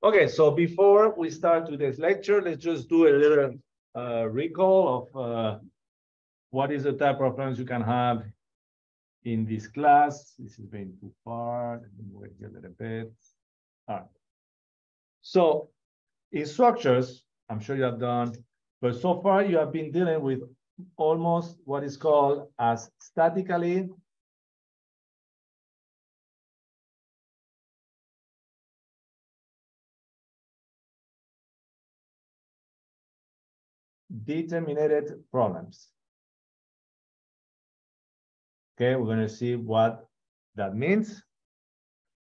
Okay, so before we start today's lecture, let's just do a little recall of what is the type of problems you can have in this class. This is going too far. Let me wait here a little bit. All right. So in structures, I'm sure you have done, but so far you have been dealing with almost what is called as statically determinate problems. Okay, we're going to see what that means.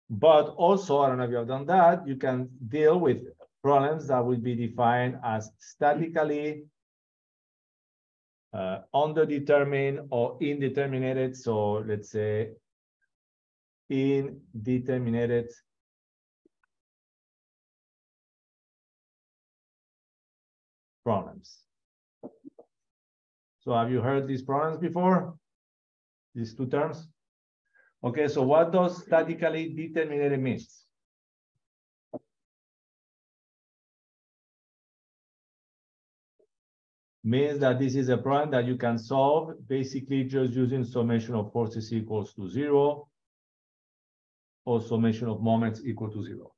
But also, I don't know if you have done that, you can deal with problems that will be defined as statically underdetermined or indeterminate. So let's say indeterminate problems. So have you heard these problems before? These two terms? Okay, so what does statically determinate means? Means that this is a problem that you can solve basically just using summation of forces equals to 0 or summation of moments equal to 0.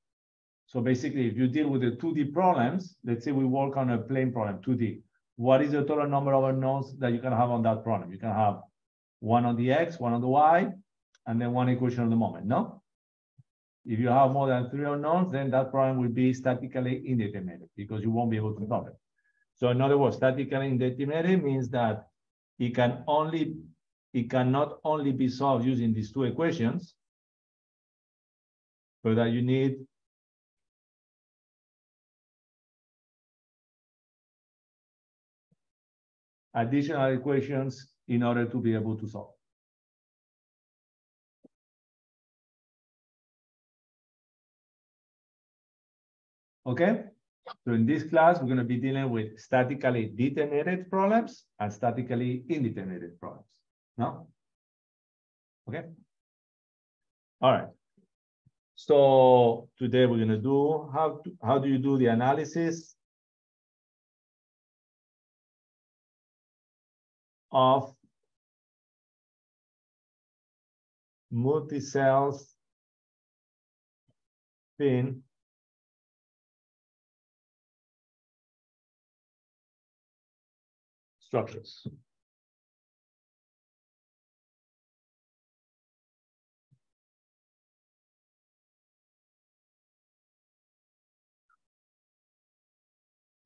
So basically, if you deal with the 2D problems, let's say we work on a plane problem, 2D. What is the total number of unknowns that you can have on that problem? You can have one on the X, one on the Y, and then one equation on the moment, no? If you have more than 3 unknowns, then that problem will be statically indeterminate because you won't be able to solve it. So in other words, statically indeterminate means that it cannot only be solved using these two equations, but that you need additional equations in order to be able to solve. Okay, so in this class, we're going to be dealing with statically determinate problems and statically indeterminate problems. No? Okay. All right. So today we're going to do how do you do the analysis of multi-cells spin structures.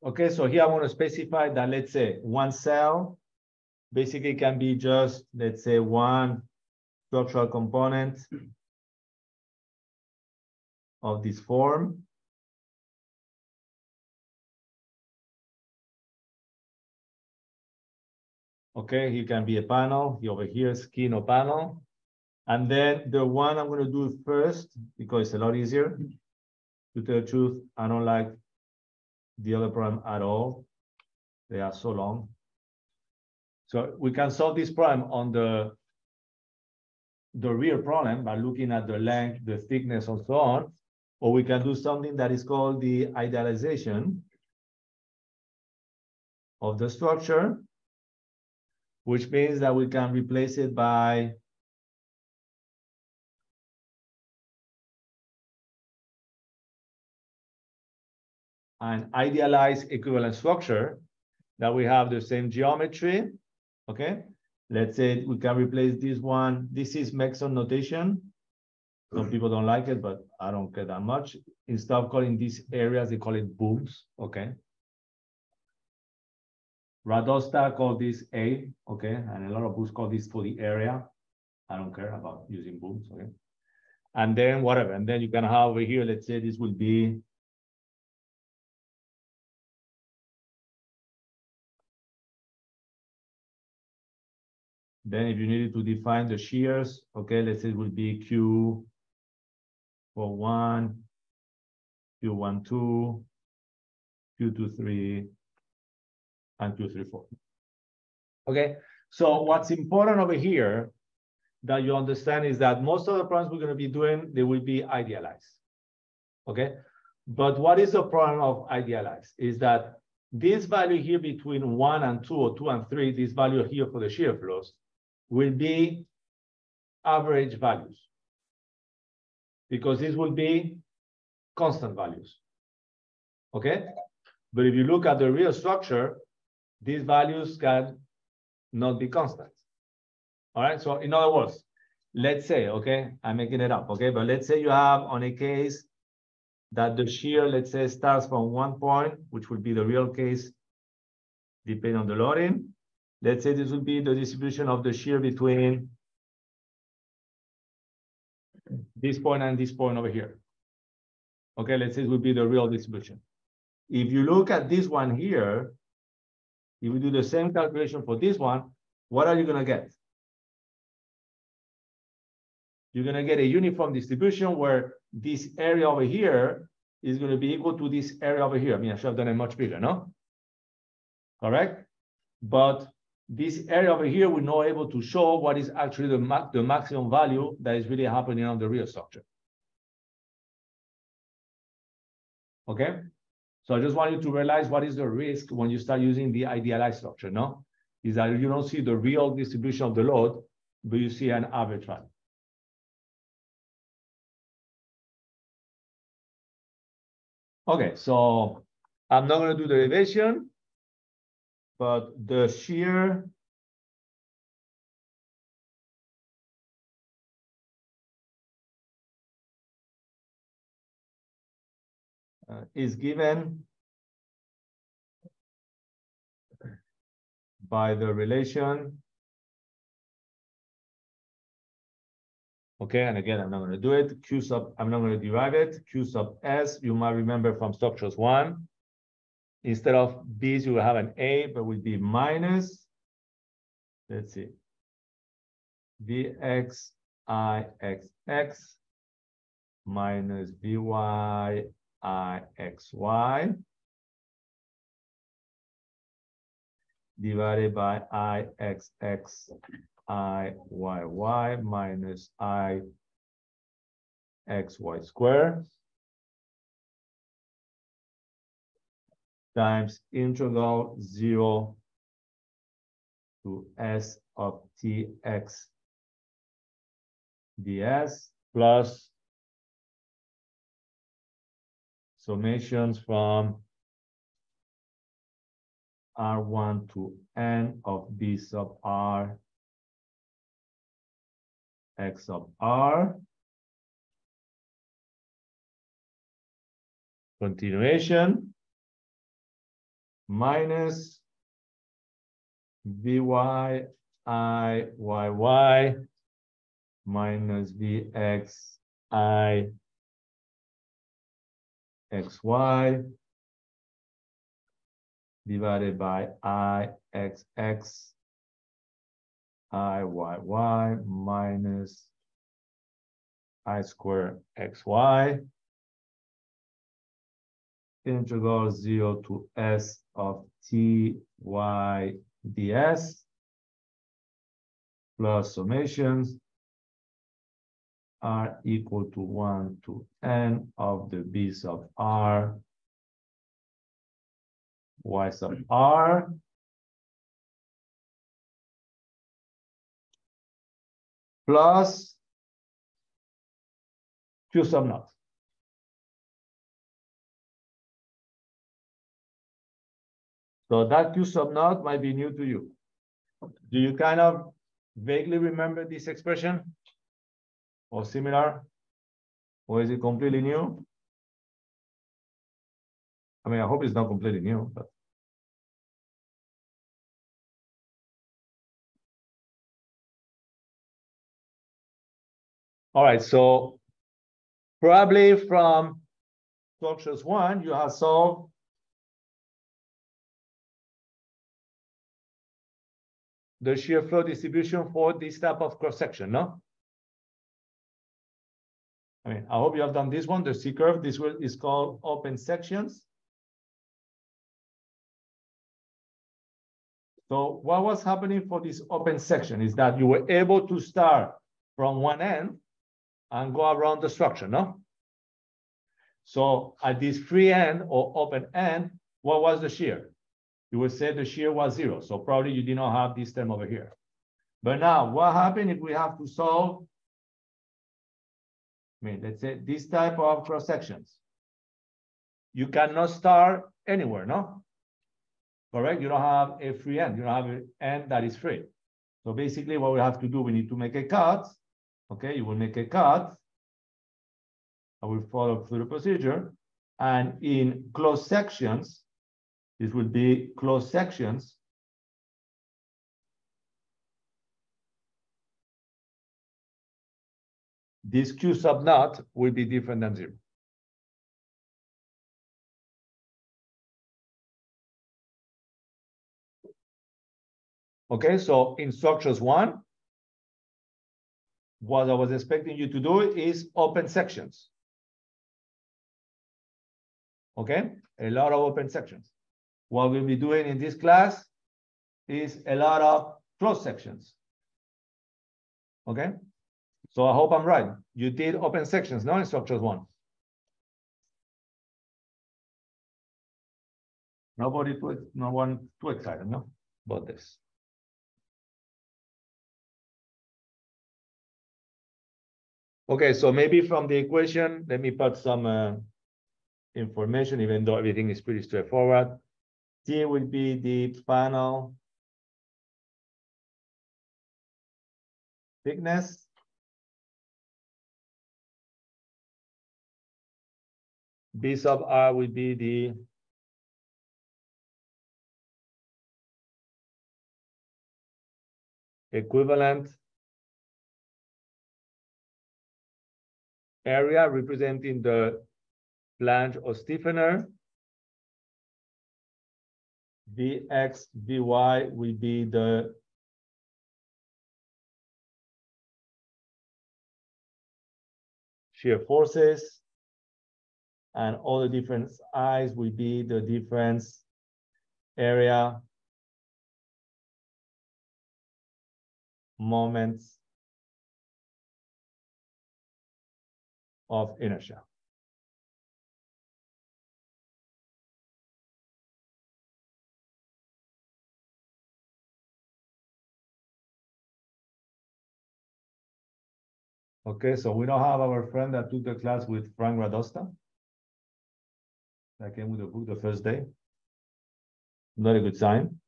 Okay, so here I want to specify that, let's say, one cell basically can be just, let's say, one structural component of this form. Okay, here can be a panel, over here, skin or panel. And then the one I'm going to do first, because it's a lot easier. To tell the truth, I don't like the other problem at all. They are so long. So we can solve this problem on the real problem by looking at the length, the thickness, and so on. Or we can do something that is called the idealization of the structure, which means that we can replace it by an idealized equivalent structure that we have the same geometry. Okay, let's say we can replace this one. This is Maxon notation. Some people don't like it, but I don't care that much. Instead of calling these areas, they call it booms. Okay. Radosta called this A. Okay, and a lot of books call this for the area. I don't care about using booms. Okay, and then whatever, and then you can have over here. Let's say this will be then if you needed to define the shears, okay, let's say it will be Q41, Q12, Q23, and Q34. Okay, so what's important over here that you understand is that most of the problems we're going to be doing, they will be idealized. Okay, But what is the problem of idealized is that this value here between 1 and 2 or 2 and 3, this value here for the shear flows will be average values because this will be constant values. Okay? But if you look at the real structure, these values can not be constant. All right? So in other words, let's say, okay, I'm making it up, okay? But let's say you have on a case that the shear, let's say, starts from 1 point, which would be the real case, depending on the loading. Let's say this would be the distribution of the shear between this point and this point over here. Okay, let's say it would be the real distribution. If you look at this one here, if you do the same calculation for this one, what are you going to get? You're going to get a uniform distribution where this area over here is going to be equal to this area over here. I mean, I should have done it much bigger, no? Correct? But this area over here, we're not able to show what is actually the maximum value that is really happening on the real structure. Okay? So I just want you to realize what is the risk when you start using the idealized structure, no? Is that you don't see the real distribution of the load, but you see an average value. Okay, so I'm not going to do the derivation, but the shear is given by the relation. Okay, and again, I'm not going to do it. Q sub, I'm not going to derive it. Q sub S, you might remember from structures 1. Instead of B's, you will have an A, but will be minus, let's see, Vx Ix minus Vy Ixy divided by Ixx Iyy minus Ixy squared times integral 0 to S of Tx ds plus summations from R1 to N of B sub R X sub R. Continuation minus Vy Iyy minus Vx Ixy divided by Ixx Iyy minus I squared xy integral 0 to S of Ty ds plus summations are equal to 1 to N of the B sub R Y sub R plus Q sub naught. So that Q sub naught might be new to you. Do you kind of vaguely remember this expression or similar? Or is it completely new? I mean, I hope it's not completely new, but. All right, so probably from structures 1, you have solved the shear flow distribution for this type of cross-section, no? I mean, I hope you have done this one, the C curve. This one is called open sections. So what was happening for this open section is that you were able to start from one end and go around the structure, no? So at this free end or open end, what was the shear? You would say the shear was 0. So probably you did not have this term over here. But now what happens if we have to solve, let's say this type of cross sections? You cannot start anywhere, no? Correct? You don't have a free end. You don't have an end that is free. So basically what we have to do, we need to make a cut. Okay, you will make a cut. I will follow through the procedure. And in closed sections, this will be closed sections. This Q sub naught will be different than 0. Okay, so in structures 1, what I was expecting you to do is open sections. Okay, a lot of open sections. What we'll be doing in this class is a lot of closed sections. Okay, so I hope I'm right. You did open sections, no, in structures 1. No one too excited, no, about this. Okay, so maybe from the equation, let me put some information, even though everything is pretty straightforward. T will be the panel thickness. B sub R will be the equivalent area representing the flange or stiffener. Vx, Vy will be the shear forces, and all the different I's will be the difference area, moments of inertia. Okay, so we don't have our friend that took the class with Frank Radosta. That came with the book the first day. Not a good sign.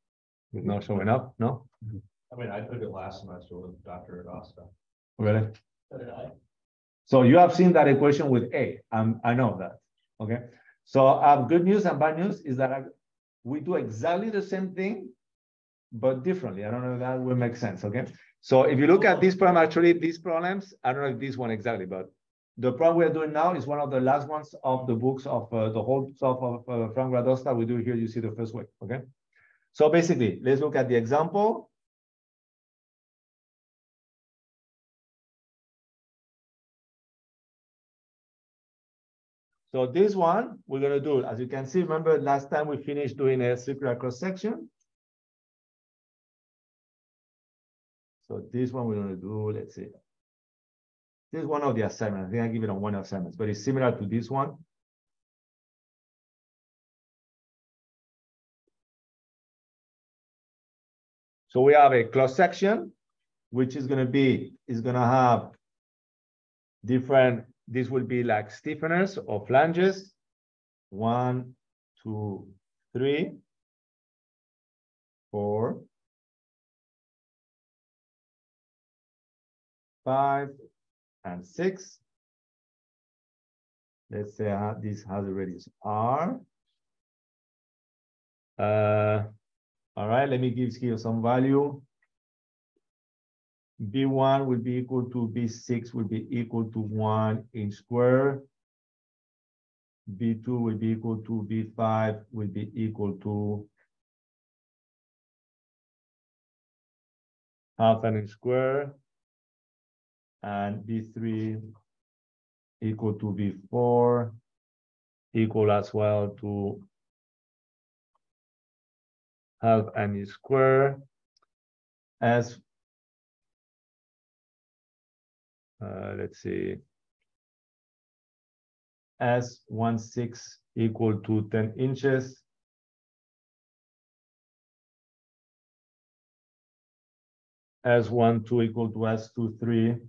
He's not showing up, no? I mean, I took it last semester with Dr. Acosta. Really? So did I. So you have seen that equation with A. I know that. Okay. So good news and bad news is that we do exactly the same thing, but differently. I don't know if that will make sense. Okay. So if you look at this problem, actually, these problems, I don't know if this one exactly, but the problem we're doing now is one of the last ones of the books of the whole stuff of Frank Radosta. We do here, you see the first way. Okay. So basically, let's look at the example. So this one, we're going to do, as you can see, remember last time we finished doing a circular cross section. So this one we're going to do, let's see. This is one of the assignments. I think I give it on one assignment, but it's similar to this one. So we have a cross section, which is going to have different, this will be like stiffeners or flanges. 1, 2, 3, 4, 5, and 6. Let's say this has a radius R. All right, let me give you some value. B1 will be equal to B6 will be equal to 1 inch square. B2 will be equal to B5 will be equal to half an inch square. And B3 equal to B4 equal as well to half an inch square. As let's see, S16 equal to 10 inches. S12 equal to S23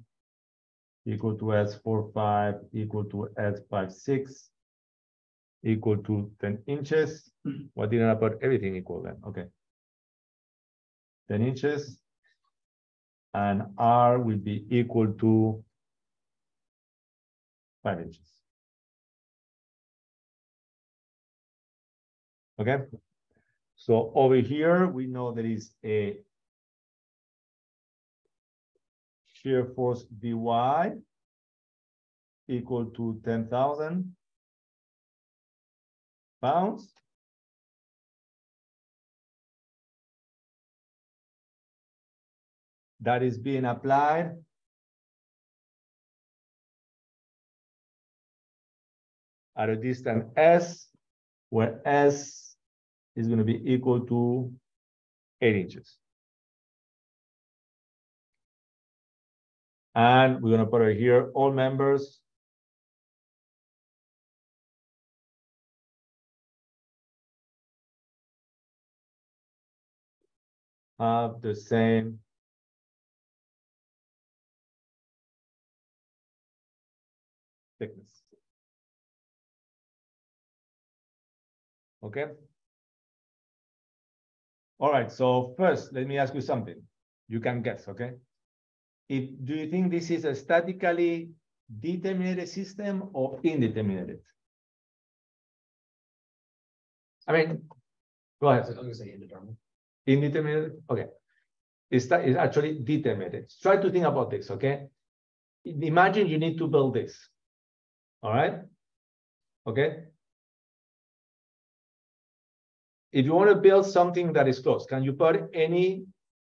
equal to S45 equal to S56 equal to 10 inches. Why didn't I put everything equal then? Okay. 10 inches. And R will be equal to 5 inches. Okay. So over here, we know there is a shear force Dy equal to 10,000 pounds. That is being applied at a distance S, where S is going to be equal to 8 inches. And we're going to put it here, all members have the same thickness. Okay. All right. So first, let me ask you something. You can guess, okay? Do you think this is a statically determinate system or indeterminate? I mean, go ahead. I'm going to say indeterminate. Indeterminate? Okay. It's actually determinate. Try to think about this, okay? Imagine you need to build this. All right? Okay? If you want to build something that is close, can you put any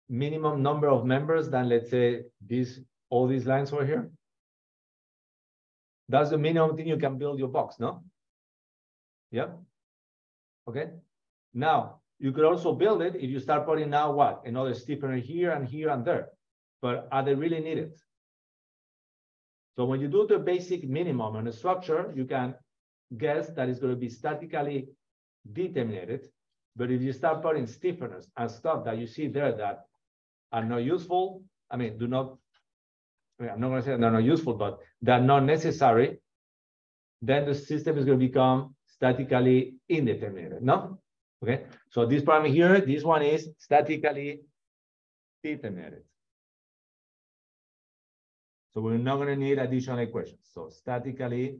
minimum number of members than, let's say, all these lines over here? That's the minimum thing you can build your box, no? Yeah. Okay. Now, you could also build it if you start putting now what? Another stiffener here and there. But are they really needed? So when you do the basic minimum on a structure, you can guess that it's going to be statically determined. But if you start putting stiffeners and stuff that you see there that are not useful, I mean, I'm not going to say they're not useful, but they're not necessary, then the system is going to become statically indeterminate, no? Okay, so this problem here, this one is statically determinate. So we're not going to need additional equations. So statically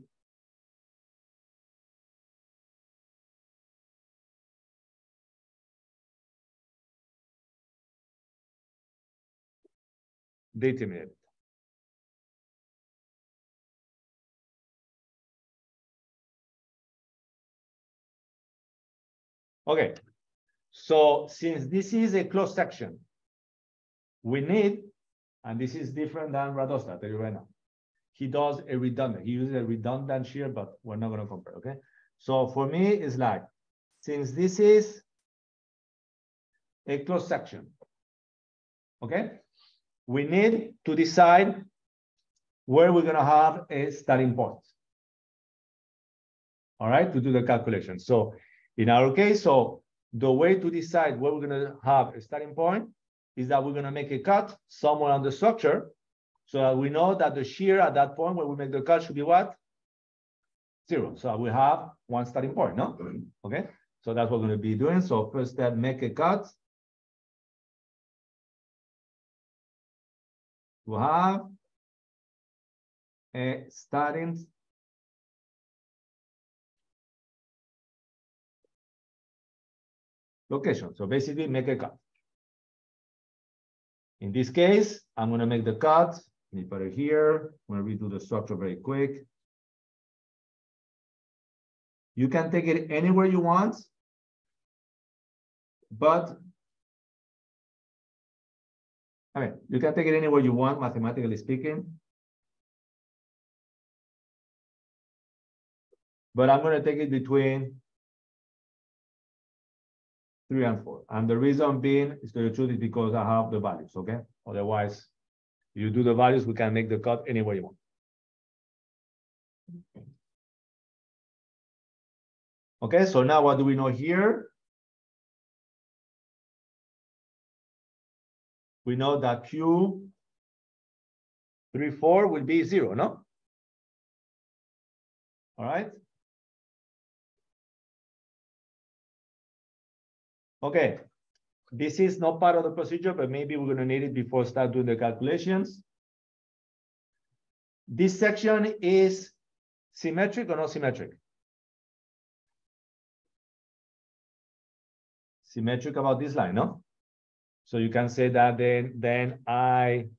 determinate. Okay, so since this is a closed section, we need, and this is different than Radosta, I'll tell you right now. He does a redundant, he uses a redundant shear, but we're not going to compare, okay? So for me, it's like, since this is a closed section, okay? We need to decide where we're going to have a starting point. All right, to do the calculation. So in our case, so the way to decide where we're going to have a starting point is that we're going to make a cut somewhere on the structure so that we know that the shear at that point where we make the cut should be what? 0. So we have one starting point, no? Okay, so that's what we're going to be doing. So first step, make a cut. We have a starting location. So basically make a cut. In this case, I'm going to make the cut. Let me put it here. I'm going to redo the structure very quick. You can take it anywhere you want, but I mean, you can take it anywhere you want, mathematically speaking. But I'm going to take it between 3 and 4. And the reason being is the truth is because I have the values, okay? Otherwise, if you do the values, we can make the cut anywhere you want. Okay, so now what do we know here? We know that Q34 will be 0, no? All right. Okay, this is not part of the procedure, but maybe we're going to need it before start doing the calculations. This section is symmetric or not symmetric? Symmetric about this line, no? So you can say that then IXY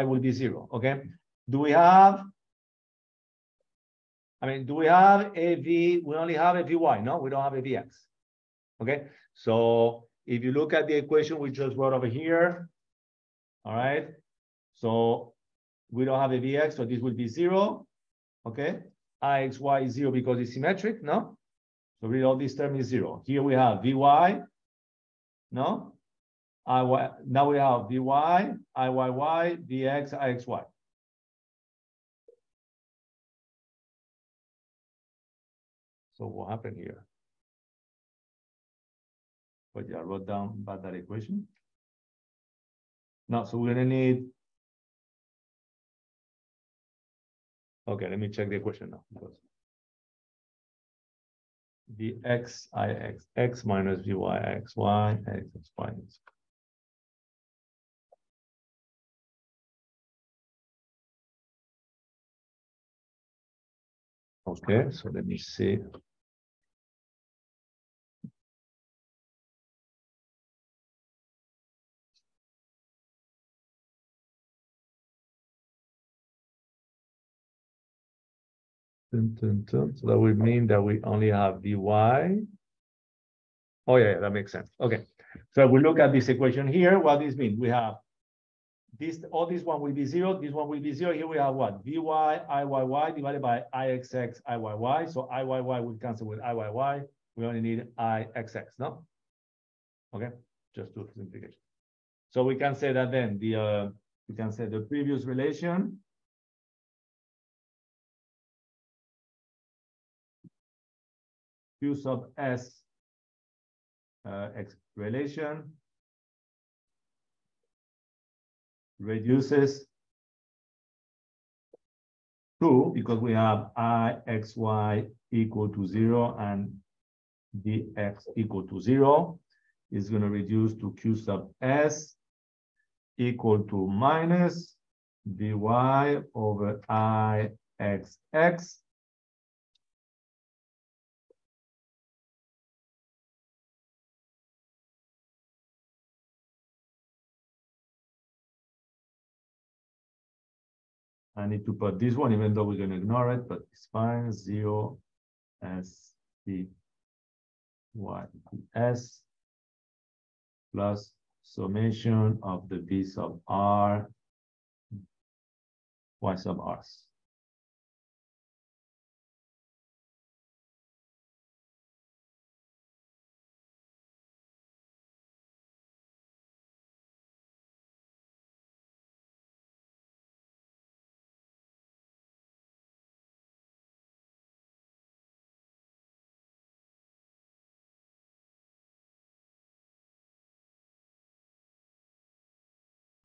will be 0, okay? Do we have a V? We only have a VY, no? We don't have a VX, okay? So if you look at the equation we just wrote over here, all right? So we don't have a VX, so this will be 0, okay? IXY is 0 because it's symmetric, no? So read all this term is 0. Here we have VY, no? IY, now we have VY, IYY, VX, IXY. So what happened here? But yeah, I wrote down about that equation. No, so we're gonna need. Okay, let me check the equation now. Vx ix x minus vy x y x y. Okay, so let me see. So that would mean that we only have Vy. Oh yeah, that makes sense. Okay. So if we look at this equation here, what this means? We have this, all this one will be 0, this one will be 0. Here we have what? Vy, Iyy divided by Ixx, Iyy. So Iyy will cancel with Iyy. We only need Ixx, no? Okay, just do simplification. So we can say that then we can say the previous relation Q sub S X relation reduces to, because we have Ixy equal to 0 and Dx equal to 0, is going to reduce to Q sub S equal to minus Vy over Ixx I need to put this one, even though we're going to ignore it, but it's fine. 0 S P Y S plus summation of the V sub R Y sub R's.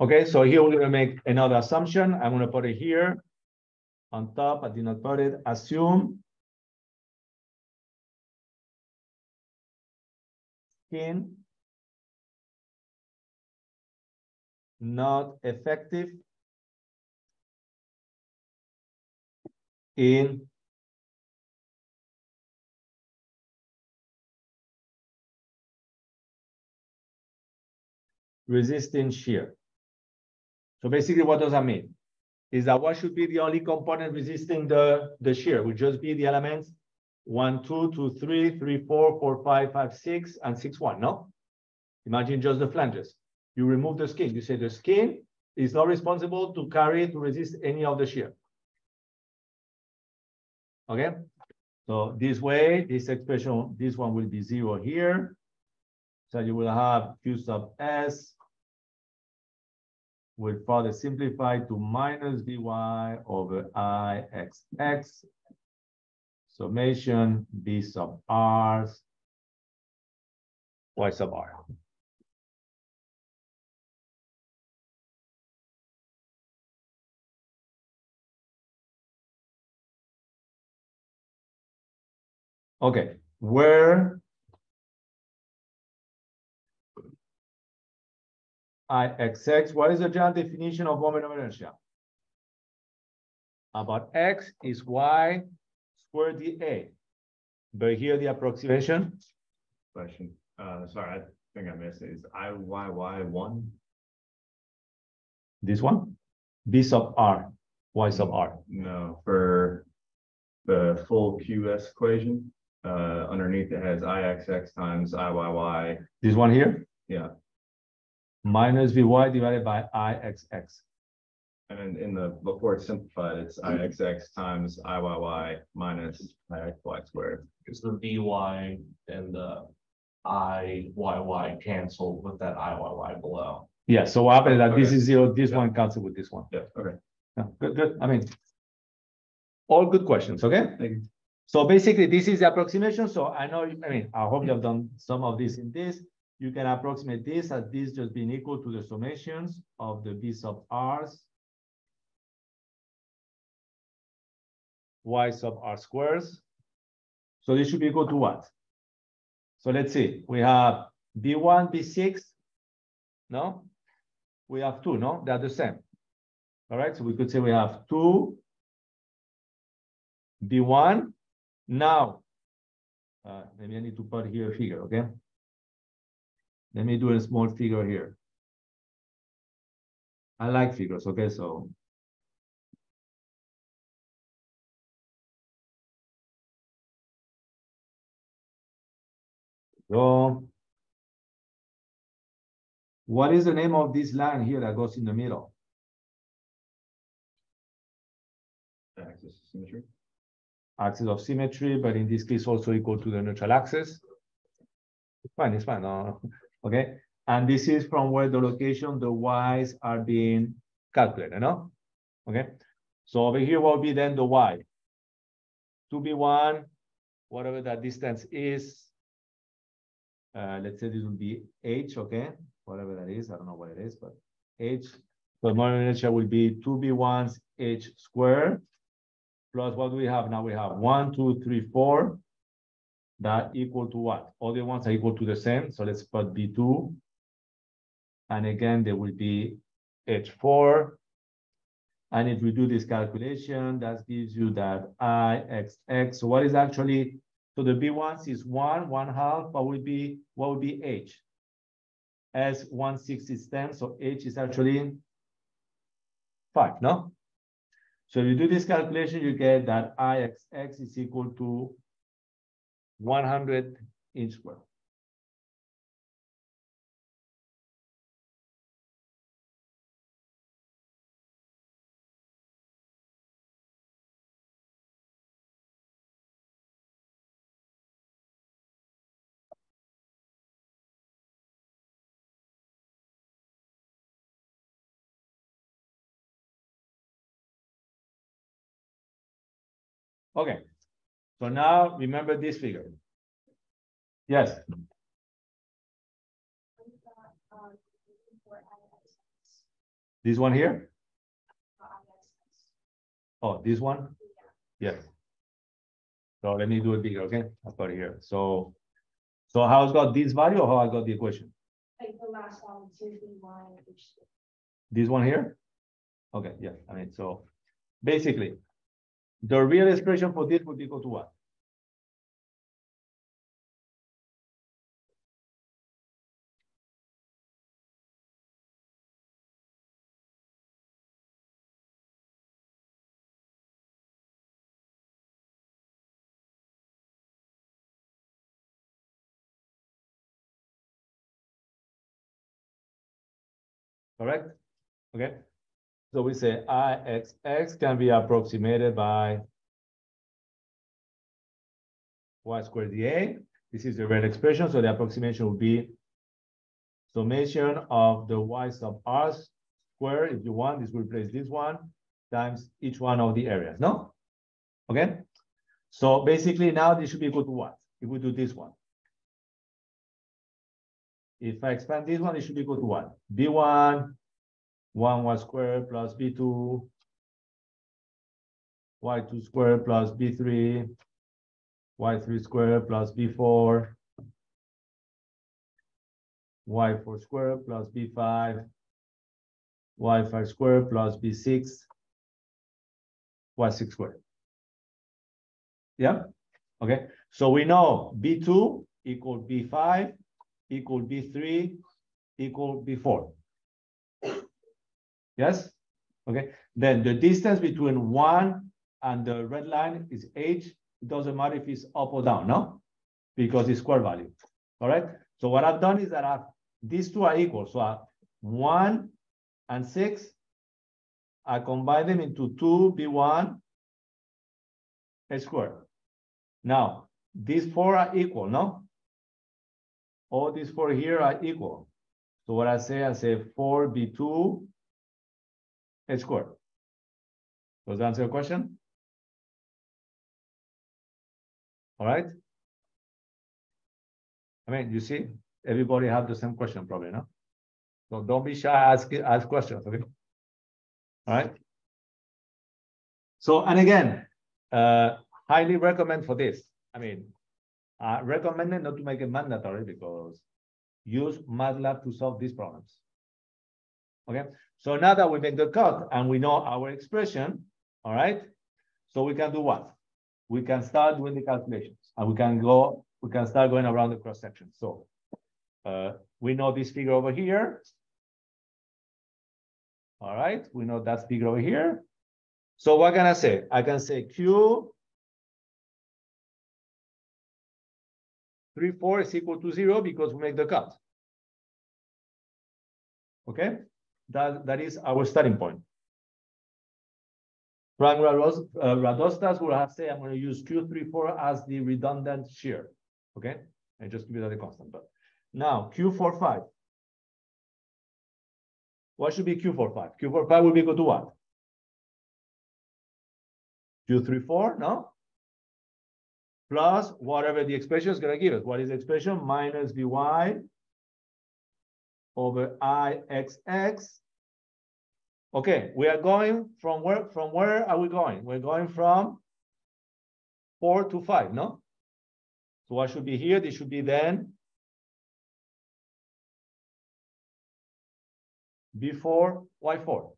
Okay, so here we're going to make another assumption. I'm going to put it here on top. I did not put it. Assume skin not effective in resisting shear. So basically, what does that mean? Is that what should be the only component resisting the shear? Would just be the elements 1, 2, 2, 3, 3, 4, 4, 5, 5, 6, and 6, 1, no? Imagine just the flanges. You remove the skin. You say the skin is not responsible to resist any of the shear. Okay? So this way, this expression, this one will be 0 here. So you will have Q sub S will further simplify to minus Vy over Ixx summation B sub R Y sub R. Okay, where Ixx, what is the general definition of moment of inertia? About X is Y squared dA. But here the approximation. Question. Sorry, I think I missed it. Is IYY1? This one? B sub R, Y sub R. No, for the full QS equation, underneath it has IXX times IYY. This one here? Yeah. Minus Vy divided by Ixx. And then in the, before it's simplified, it's IXX times IYY minus IXY squared. Because the Vy and the IYY cancel with that IYY below. Yeah, so what happens is that this Okay. is 0, this Yeah. one cancels with this one. Yeah, okay. Yeah, good, good. I mean, all good questions, okay? Thank you. So basically, this is the approximation. So I know, I mean, I hope you have done some of this in this. You can approximate this as this just being equal to the summations of the B sub R's Y sub R squares. So this should be equal to what? So let's see, we have B1, B6, no? We have 2, no? They're the same. All right, so we could say we have 2 B1. Now, maybe I need to put here a figure, okay? Let me do a small figure here. I like figures, okay? So what is the name of this line here that goes in the middle? Axis of symmetry. Axis of symmetry, but in this case also equal to the neutral axis. It's fine, no, okay? And this is from where the location, the y's are being calculated, no? Okay, so over here will be then the y. 2b1, whatever that distance is. Let's say this will be h, okay? Whatever that is, I don't know what it is, but h. So moment inertia will be 2b1's h squared plus what do we have now? We have 1, 2, 3, 4. That equal to what? All the ones are equal to the same. So let's put B2. And again, there will be H4. And if we do this calculation, that gives you that IXX. So what is actually, so the B1s is 1/2, but what would be H? As 1/6 is 10, so H is actually 5, no? So if you do this calculation, you get that IXX is equal to 100 inch square. Okay, so now remember this figure. Yes. This one here? Oh, this one? Yes. So let me do it bigger, okay? I'll put it here. So how's got this value or how I got the equation? Like the last one, 2B1. This one here? Okay, yeah. I mean, so basically, the real expression for this would equal to what? Correct? Okay. So we say IXX can be approximated by y squared dA. This is the real expression. So the approximation will be summation of the y sub r squared. If you want, this will replace this one times each one of the areas. No? Okay. So basically now this should be equal to what? If we do this one. If I expand this one, it should be equal to what? B1, 1y squared plus B2, y2 squared plus B3, y3 squared plus B4, y4 squared plus B5, y5 squared plus B6, y6 squared. Yeah, okay. So we know B2 equal B5 equal B3 equal B4. Yes, okay. Then the distance between 1 and the red line is h. It doesn't matter if it's up or down, no? Because it's square value. All right. So what I've done is that these two are equal. So 1 and 6, I combine them into 2b1 h squared. Now, these 4 are equal, no? All these 4 here are equal. So what I say 4b2 h squared. Does that answer your question? All right. I mean, you see, everybody have the same question probably, no? So don't be shy, ask questions, okay? All right. So, and again, highly recommend for this. I mean, recommended not to make it mandatory because use MATLAB to solve these problems. Okay. So now that we make the cut and we know our expression, all right. So we can do what? We can start doing the calculations and we can start going around the cross section. So we know this figure over here. All right. We know that figure over here. So what can I say? I can say Q 3,4 is equal to 0 because we make the cut. Okay, that is our starting point. Frank Radostas will have say I'm going to use Q34 as the redundant shear. Okay, and just keep it at a constant. But now Q45. What should be Q45? Q45 will be equal to what? Q34, no? Plus whatever the expression is going to give us. What is the expression? Minus Vy over Ixx. Okay, we are going from where? From where are we going? We're going from 4 to 5, no? So what should be here? This should be then B4, Y4.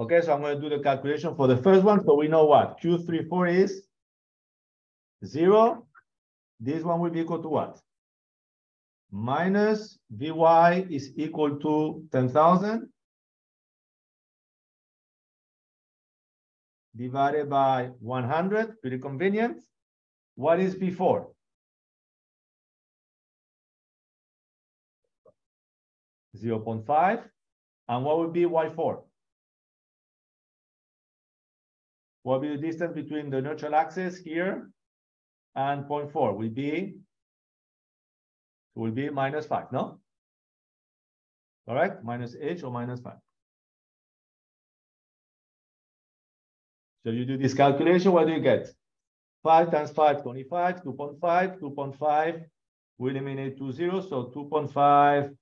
Okay, so I'm going to do the calculation for the first one. So we know what? Q34 is 0. This one will be equal to what? Minus Vy is equal to 10,000 divided by 100. Pretty convenient. What is B4? 0.5. And what would be Y4? What will be the distance between the neutral axis here and 0.4? Will be minus 5, no? Correct? Minus h or minus 5. So you do this calculation, what do you get? 5 times 5, 25, 2.5, 2.5, we eliminate 2 zeros, so 2.5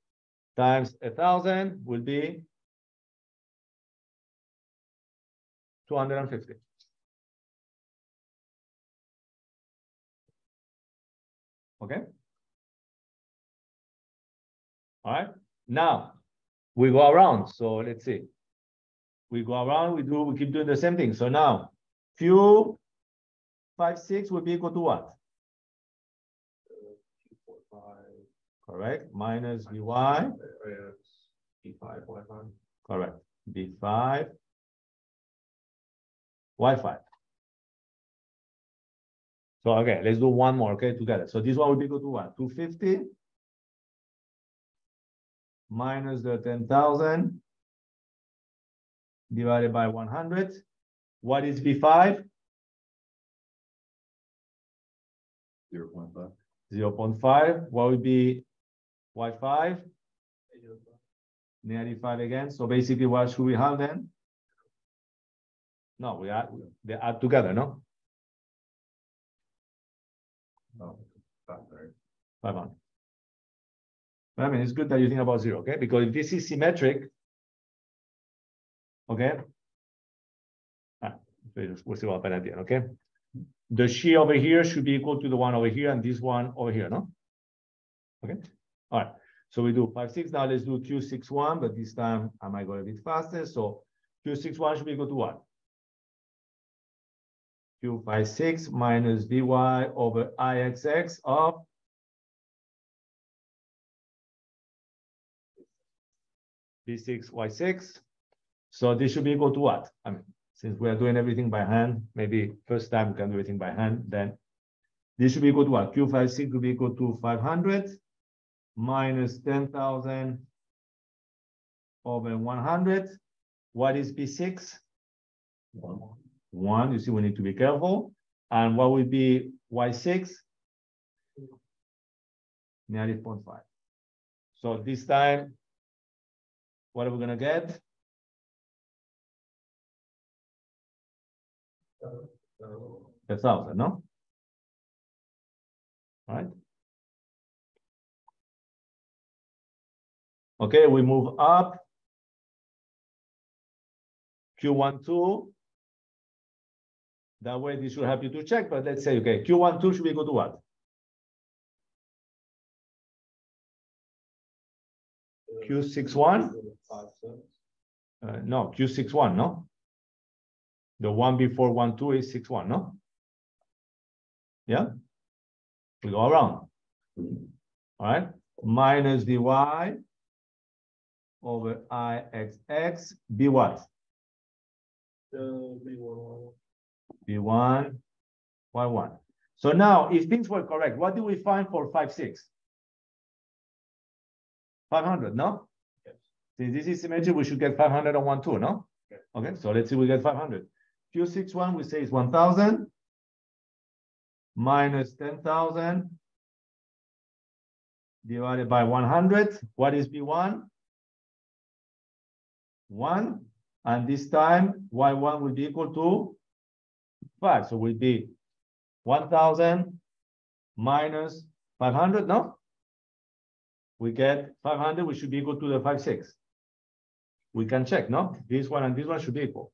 times 1,000 will be 250. Okay. All right. Now we go around. So let's see. We go around. We keep doing the same thing. So now Q 56 will be equal to what? Correct. Minus Vy. B5, Y5. Correct. B5. Y5. So okay, let's do one more, okay, together. So this one will be equal to what? 250 minus the 10,000 divided by 100. What is B5? 0.5. 0.5. What would be Y5? -5 again. So basically, what should we have then? No, they add together, no? Oh, 500. 500. I mean, it's good that you think about 0, okay? Because if this is symmetric, okay? We'll see what happens at the end, okay? The shear over here should be equal to the one over here and this one over here, no? Okay, all right. So we do 5, 6. Now let's do Q61, but this time I might go a bit faster. So Q61 should be equal to what? Q56 minus Vy over Ixx of V6, Y6. So this should be equal to what? I mean, since we are doing everything by hand, maybe first time we can do everything by hand, then this should be equal to what? Q56 will be equal to 500 minus 10,000 over 100. What is V6? 1. You see, we need to be careful. And what will be Y6? -0.5. So this time, what are we going to get? A 1,000, no? All right. Okay, we move up. Q12. That way, this should help you to check, but let's say, okay, Q12 should be equal to what? Q61? No, Q61, no? The one before 12 is 61, no? Yeah? We go around. All right? Minus Vy over Ixx, be what? B1, Y1. So now, if things were correct, what do we find for 5, 6? 500, no? Yes. Since this is symmetric, we should get 500 on 1, 2, no? Yes. Okay, so let's see, we get 500. Q61, we say is 1,000 minus 10,000 divided by 100. What is B1? 1. And this time, Y1 will be equal to 5. So will be 1,000 minus 500, no? We get 500, we should be equal to the 5, 6. We can check, no? This one and this one should be equal.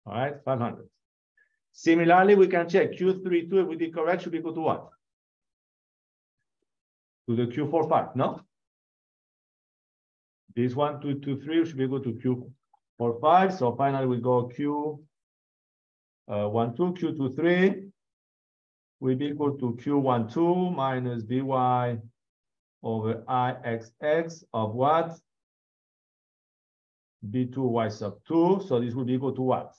All right, 500. Similarly, we can check Q32, if we be correct, should be equal to what? To the Q45, no? This one, 2, 2, 3 should be equal to Q45. So finally, we go Q12, Q23 will be equal to Q12 minus Vy over Ixx of what? B2Y sub 2. So this will be equal to what?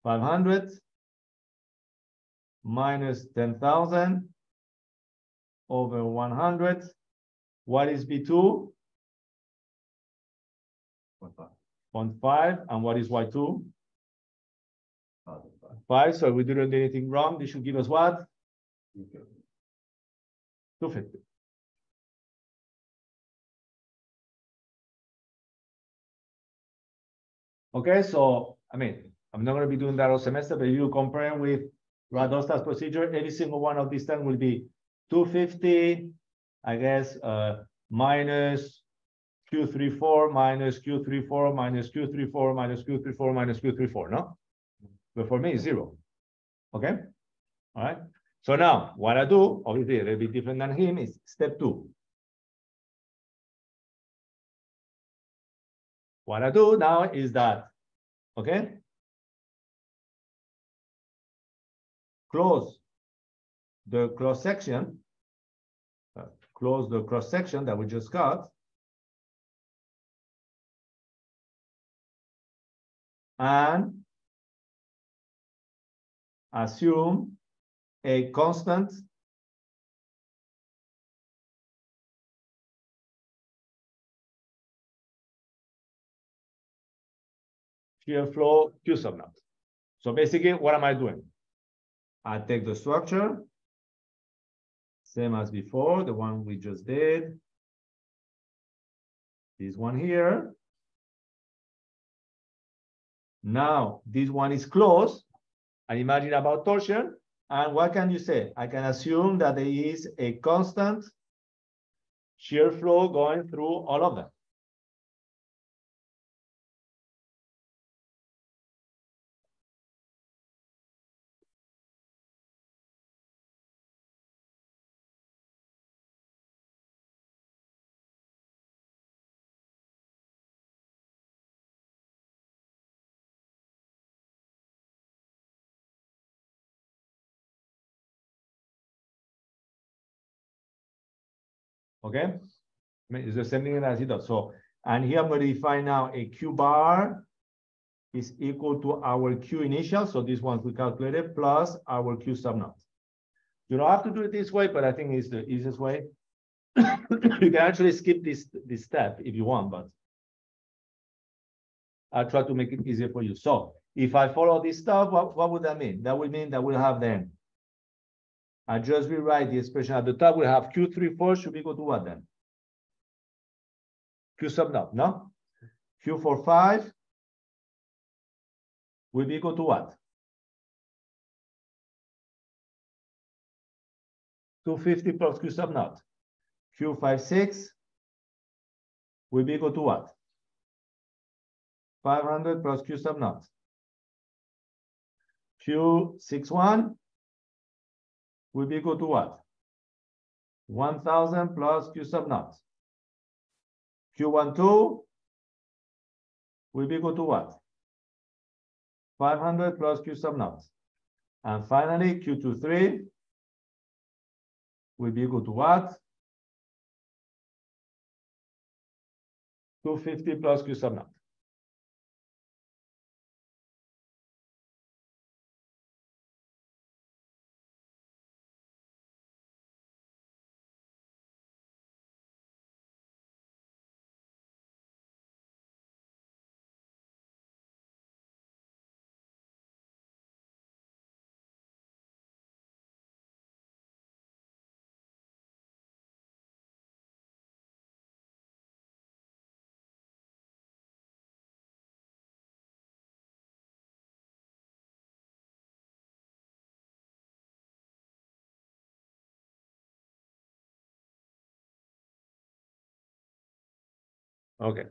500 minus 10,000 over 100. What is B2? 0.5. And what is Y2? 5. So if we didn't do anything wrong, this should give us what? 250. Okay, so I mean, I'm not going to be doing that all semester, but if you compare with Radosta's procedure, every single one of these 10 will be 250, I guess, minus Q34 minus Q34 minus Q34 minus Q34 minus Q34, no? But for me, it's 0. Okay? All right. So now, what I do, obviously, a little bit different than him, is step 2. What I do now is that, okay? Close the cross section. Close the cross section that we just got. And assume a constant shear flow Q sub naught. So basically, what am I doing? I take the structure, same as before, the one we just did. this one here. Now, this one is closed. And imagine about torsion. And what can you say? I can assume that there is a constant shear flow going through all of them. Okay, I mean, it's the same thing as it does. So, and here I'm going to define now a Q bar is equal to our Q initial. So this one we calculated plus our Q sub naught. You don't have to do it this way, but I think it's the easiest way. You can actually skip this step if you want, but I'll try to make it easier for you. So if I follow this stuff, what would that mean? That would mean that we'll have then, I just rewrite the expression at the top. We have Q34 should be equal to what then? Q sub naught, no? Q45 will be equal to what? 250 plus Q sub naught. Q56 will be equal to what? 500 plus Q sub naught. Q61 will be equal to what? 1000 plus Q sub naught. Q12 will be equal to what? 500 plus Q sub naught. And finally, Q23 will be equal to what? 250 plus Q sub naught. Okay.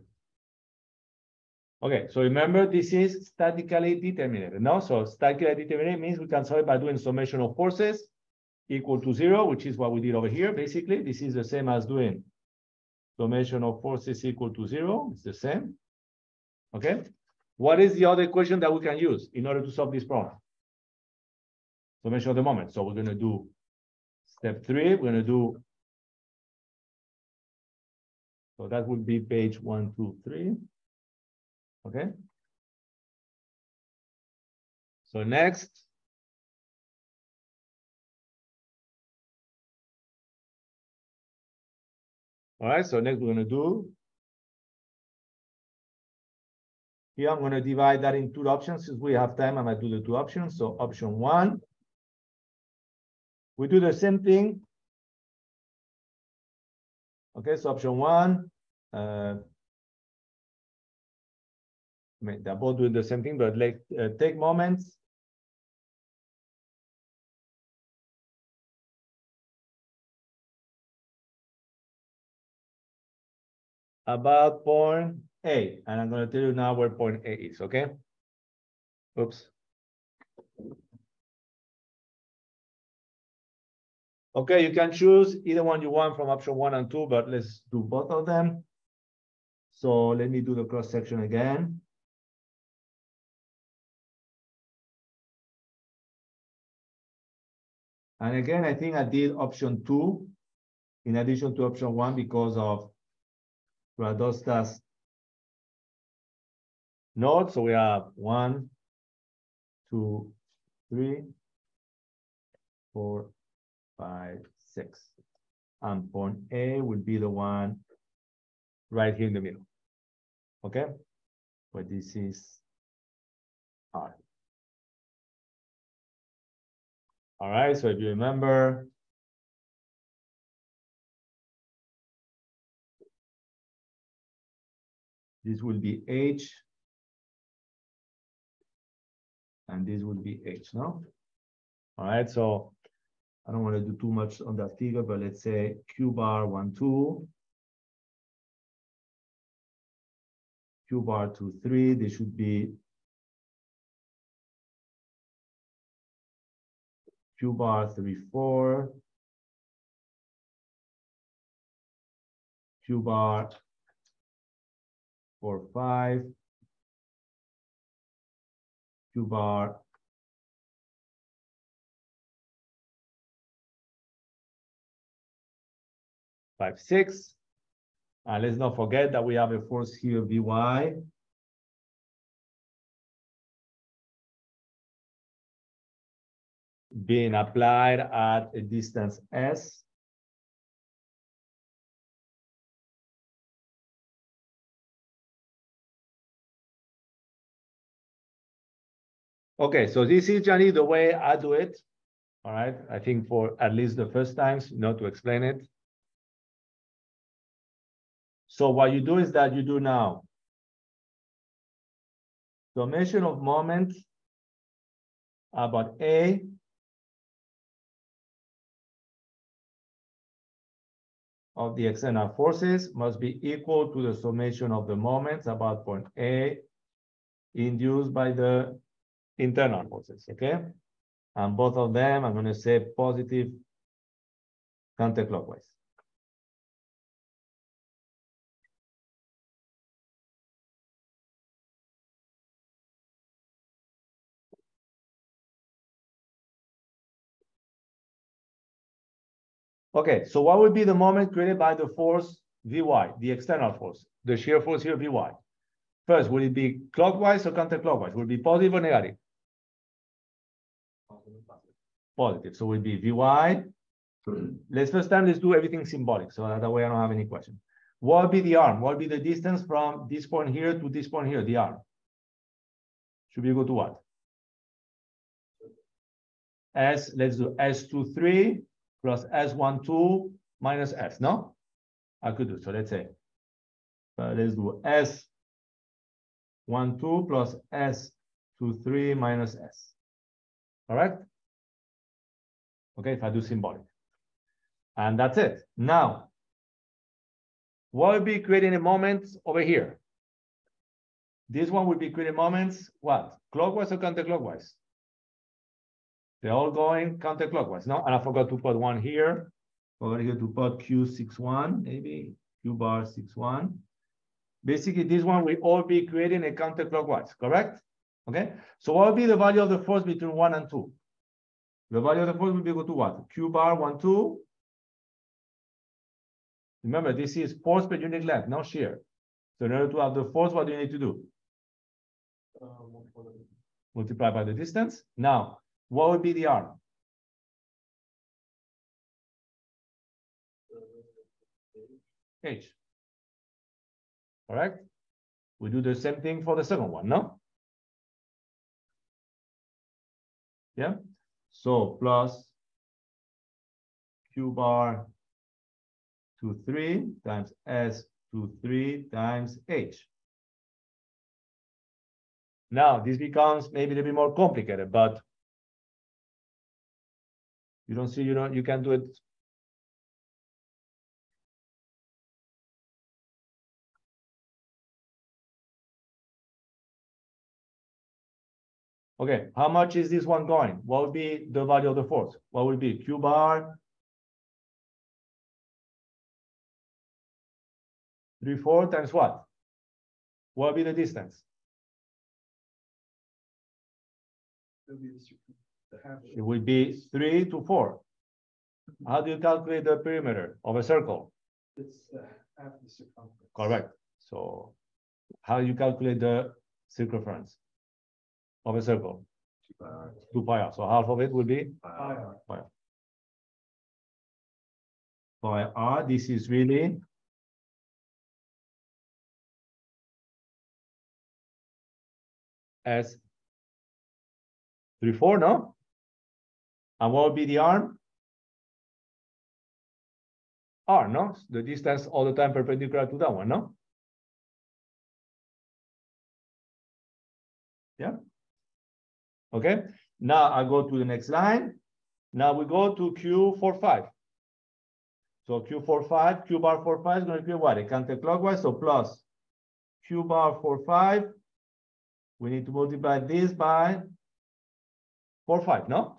Okay, so remember this is statically determinate, no? So statically determinate means we can solve it by doing summation of forces equal to 0, which is what we did over here. Basically, this is the same as doing summation of forces equal to 0. It's the same. Okay. What is the other equation that we can use in order to solve this problem? Summation of the moment. So we're going to do step 3. We're going to do, so that would be page 1, 2, 3. Okay. So next. All right, so next we're going to do, here I'm going to divide that in 2 options. Since we have time, I'm going to do the 2 options. So option 1, we do the same thing. Okay, so option 1, I mean, they're both doing the same thing, but like take moments. About point A, and I'm going to tell you now where point A is, okay? Oops. Okay, you can choose either one you want from option 1 and 2, but let's do both of them. So let me do the cross section again. And again, I think I did option 2 in addition to option 1 because of Radosta's note. So we have 1, 2, 3, 4, 5, 6. And point A would be the one right here in the middle. Okay? But this is R. All right, so if you remember, This will be H. And this will be H, no? All right, so I don't want to do too much on that figure, but let's say Q bar 1, 2. Q bar 2, 3. This should be Q bar 3, 4. Q bar 4, 5. Q bar 5, 6. And let's not forget that we have a force here, Vy. Being applied at a distance S. Okay, so this is generally the way I do it. All right, I think for at least the first times, to explain it. So what you do is that you do now summation of moments about A of the external forces must be equal to the summation of the moments about point A induced by the internal forces, okay? And both of them, I'm going to say positive counterclockwise. Okay, so what would be the moment created by the force Vy, the external force, the shear force here Vy? First, will it be clockwise or counterclockwise? Will it be positive or negative? Positive. So it will be Vy. Let's do everything symbolic, so that way I don't have any question. What will be the arm? What will be the distance from this point here to this point here, the arm? Should be equal to what? S, let's do S23 plus S12 minus S, no? I could do, so let's say, let's do S12 plus S23 minus S. Correct? Okay, if I do symbolic. And that's it. Now, what will be creating a moment over here? This one will be creating moments, what? Clockwise or counterclockwise? They're all going counterclockwise, no? And I forgot to put one here. Over here to put Q61, maybe Q bar 61. Basically, this one will all be creating a counterclockwise, correct? Okay, so what will be the value of the force between 1 and 2? The value of the force will be equal to what? Q bar 1, 2. Remember, this is force per unit length, no shear. So in order to have the force, what do you need to do? Multiply by the distance. Now, what would be the arm? H. Correct? We do the same thing for the second one, no? Yeah. So plus Q bar 23 times S23 times H. Now this becomes maybe a little bit more complicated, but you don't see, you can do it. Okay, how much is this one going? What would be the value of the force? What would be Q bar 3/4 times what? What would be the distance? It would be 3 to 4. How do you calculate the perimeter of a circle? It's half the circumference. Correct. So how do you calculate the circumference of a circle? 2 pi r. So half of it will be pi r. This is really S 3/4, no? And what would be the arm? R, no? The distance all the time perpendicular to that one, no? Yeah. Okay. Now I go to the next line. Now we go to Q45. So Q45, Q bar 45 is going to be what? A counterclockwise, so plus Q bar 45. We need to multiply this by 45, no?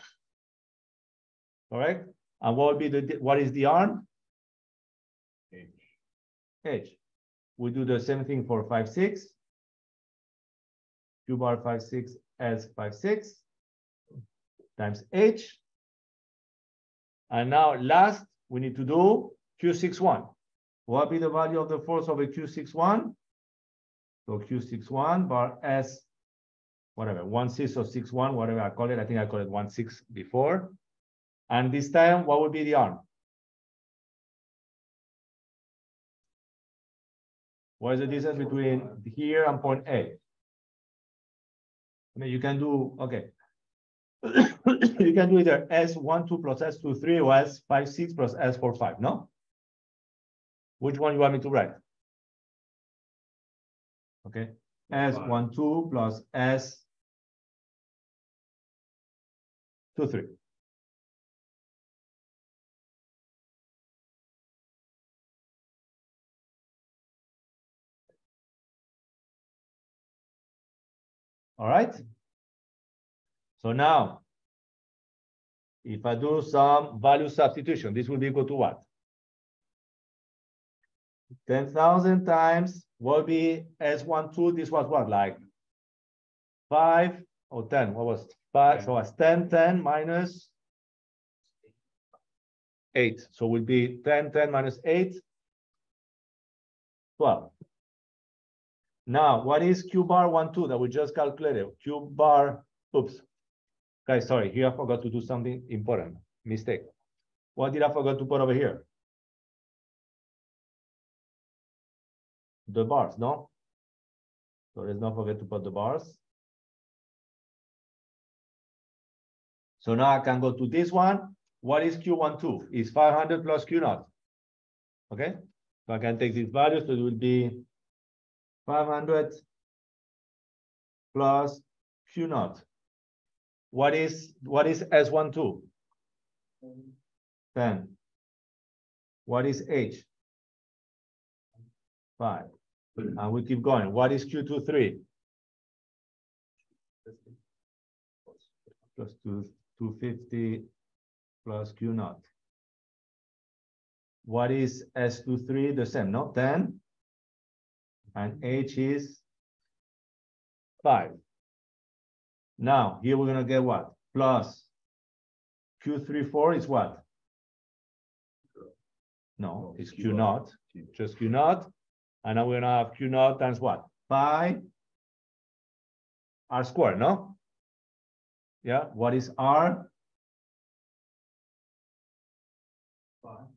Correct? And what will be what is the arm? H. H. We do the same thing for 5-6. Q bar 5-6 as 5-6 times H. And now last, we need to do Q61. What will be the value of the force of a Q61? So Q61 bar S, whatever, 1-6 or 6-1, whatever I call it. I think I called it 1-6 before. And this time, what would be the arm? What is the distance between here and point A? I mean, you can do, okay. You can do either S12 plus S23 or S56 plus S45, no? Which one you want me to write? Okay, S12 plus S23. All right. So now, if I do some value substitution, this will be equal to what? 10,000 times what will be S12. This was what, like 5 or 10? What was 5? So it's 10 minus 8. So it will be 10 minus 8, 12. Now, what is Q bar 12 that we just calculated? Q bar, oops. Guys, sorry, here I forgot to do something important. Mistake. What did I forget to put over here? The bars, no? So let's not forget to put the bars. So now I can go to this one. What is Q12? It's 500 plus Q0. Okay? So I can take these values, so it will be 500 plus Q0. What is S12? 10. What is H? 5. And we keep going. What is Q23? Plus 250 plus Q0. What is S23? The same, no? 10. And H is 5. Now, here we're going to get what? Plus Q34 is what? No, it's Q0. Just Q0. And now we're going to have Q0 times what? Pi R squared, no? Yeah, what is R?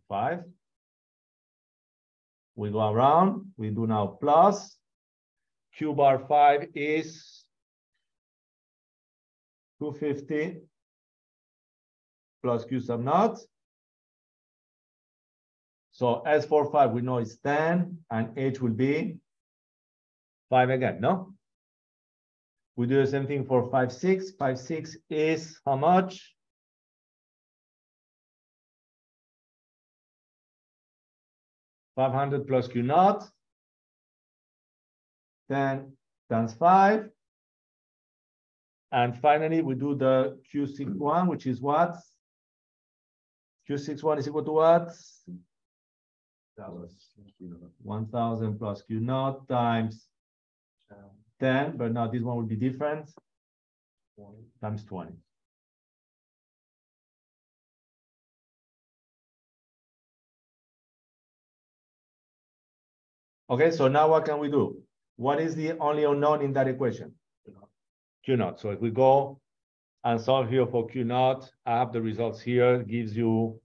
5. We go around, we do now plus. Q bar 5 is 250 plus Q sub naught. So S45 we know is 10 and H will be 5 again, no? We do the same thing for 5-6. 5-6 is how much? $500 plus Q naught. 10 times 5. And finally, we do the Q61, which is what? Q61 is equal to what? 1,000 plus Q naught times 10, but now this one will be different. 20 times 20. Okay, so now what can we do? What is the only unknown in that equation? Q naught. So if we go and solve here for Q naught, I have the results here. It gives you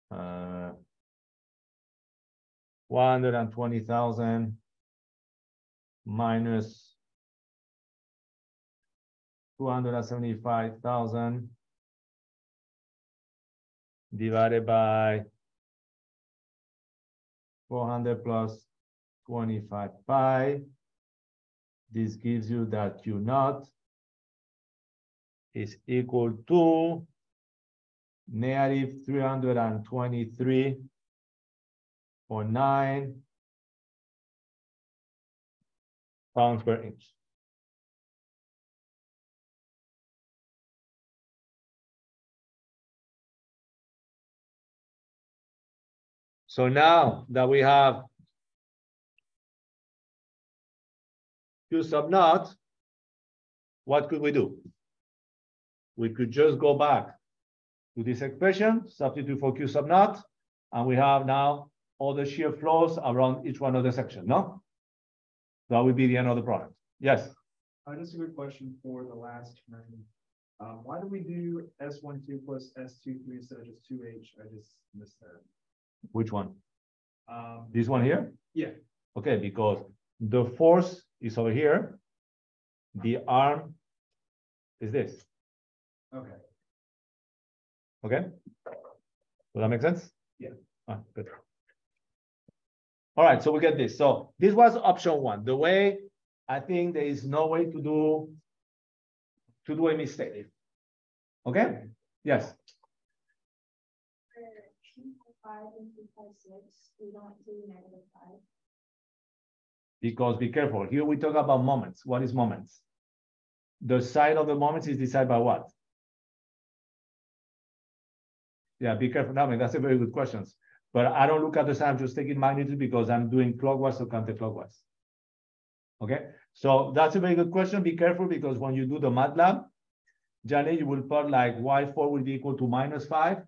120,000 minus 275,000 divided by 400 plus 25 pi This gives you that Q naught is equal to negative 323.9 pounds per inch. So now that we have Q sub naught, what could we do? We could just go back to this expression, substitute for Q sub naught, and we have now all the shear flows around each one of the sections, no? That would be the end of the product. Yes? Just a good question for the last term. Why do we do S12 plus S23 instead of just 2H? I just missed that. Which one? Um, This one here? yeah, Okay, because the force is over here. The arm is this. okay. Okay? Does that make sense? Yeah. Ah, good. All right, so we get this. So this was option one. The way I think there is no way to do a mistake. Okay? Yes. For 2.5 and 2.6, we don't do -5. Because be careful. Here we talk about moments. What is moments? The side of the moments is decided by what? Yeah, be careful. I mean, that's a very good question. But I don't look at the sign, I'm just taking magnitude because I'm doing clockwise or counterclockwise. Okay, so that's a very good question. Be careful because when you do the MATLAB, Johnny, you will put like y4 will be equal to -5.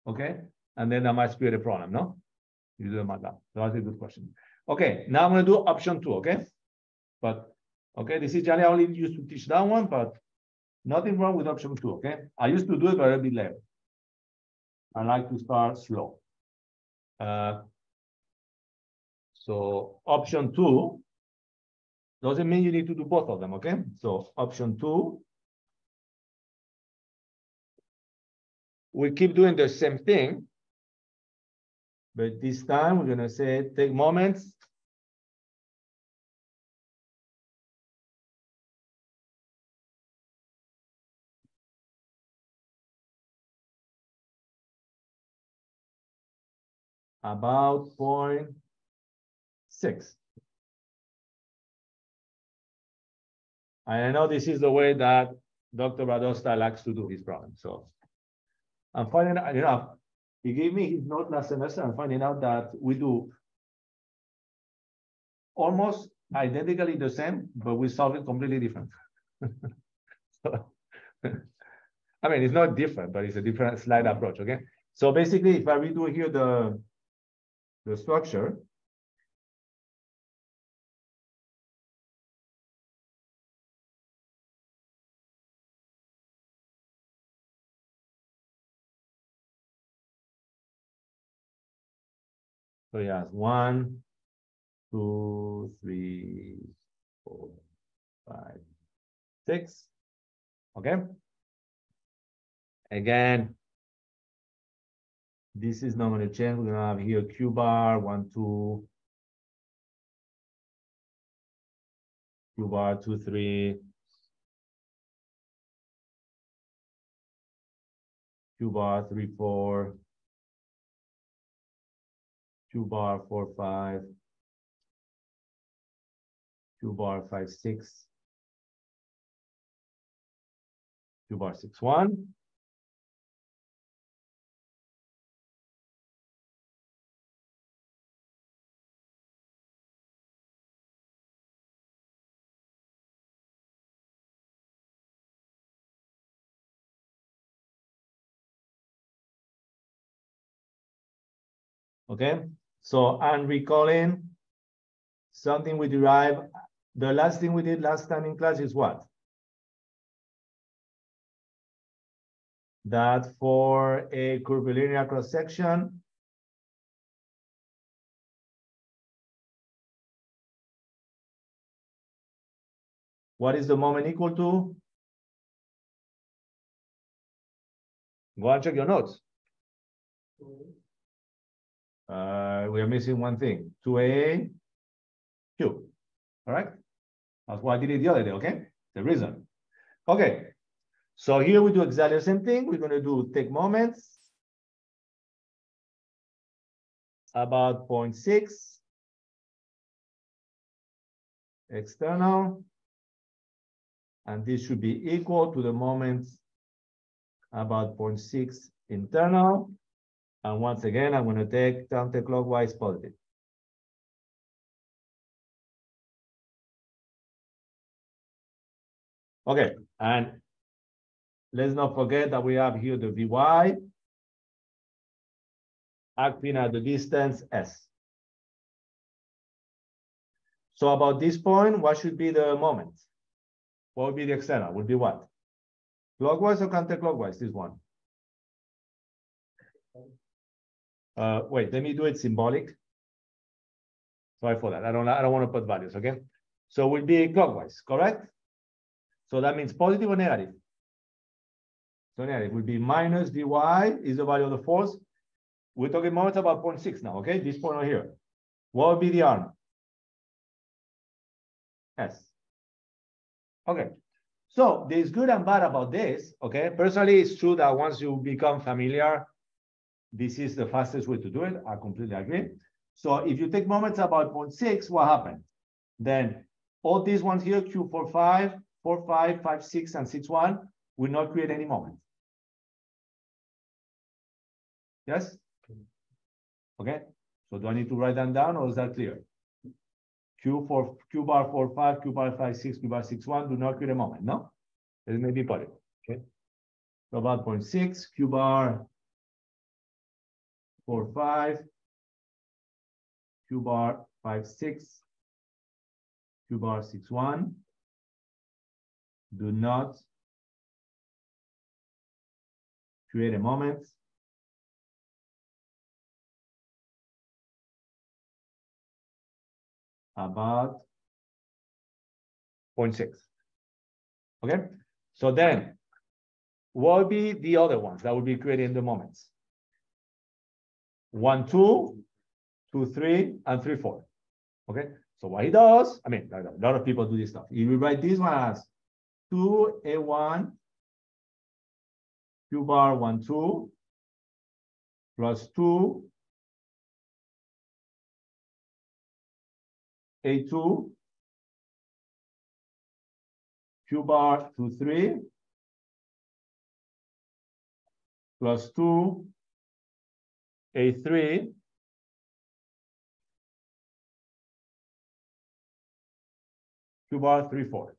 Okay, and then that might create a problem, no? You do the MATLAB. That's a good question. Okay, now I'm going to do option 2, okay? But, okay, this is Johnny, I only used to teach that one, but nothing wrong with option 2, okay? I used to do it, but a bit later. I like to start slow. So option 2 doesn't mean you need to do both of them, okay? So option 2, we keep doing the same thing, but this time we're gonna say take moments. About 0.6. I know this is the way that Dr. Radosta likes to do his problem. So I'm finding out, you know, he gave me his note last semester. I'm finding out that we do almost identically the same, but we solve it completely different. So, I mean, it's not different, but it's a different slide approach, okay? So basically, if I redo here the structure, so yes, 1, 2, 3, 4, 5, 6. Okay. Again, this is not going to change. We're going to have here Q bar, 1, 2, Q bar, 2, 3, Q bar, 3, 4, Q bar, 4, 5, Q bar, 5, 6, Q bar, 6, 1. Okay, so I'm recalling something we derived. The last thing we did last time in class is what? That for a curvilinear cross section, what is the moment equal to? Go and check your notes. We are missing one thing, 2A Q, correct? That's why I did it the other day, okay? The reason. Okay, so here we do exactly the same thing. We're going to do take moments about 0.6 external, and this should be equal to the moments about 0.6 internal. And once again, I'm going to take counterclockwise positive. Okay, and let's not forget that we have here the Vy acting at the distance S. So about this point, what should be the moment? What would be the external? Would be what? Clockwise or counterclockwise, this one? Wait, let me do it symbolic. Sorry for that. I don't want to put values, okay? So it will be clockwise, correct? So that means positive or negative? So negative will be minus dy is the value of the force. We're talking moments about 0.6 now, okay? This point right here. What would be the arm? S. Okay. So there's good and bad about this, okay? Personally, it's true that once you become familiar, this is the fastest way to do it. I completely agree. So if you take moments about 0.6, what happens? Then all these ones here, Q45, 45, 56, and 61 will not create any moment. Yes? Okay. So do I need to write them down or is that clear? Q bar 45, Q bar 56, Q bar 61 do not create a moment. No? It may be positive. Okay. So about 0.6, Q bar 45, Q bar 56, Q bar 61 do not create a moment. About 0.6. Okay, so then what would be the other ones that would be created in the moments? 1, 2, 2, 3, and 3, 4. Okay, so what he does, I mean, a lot of people do this stuff. He will write this one as 2A1 Q bar 1, 2 plus 2 A2 Q bar 2, 3 plus 2 A3 Q bar 3, 4.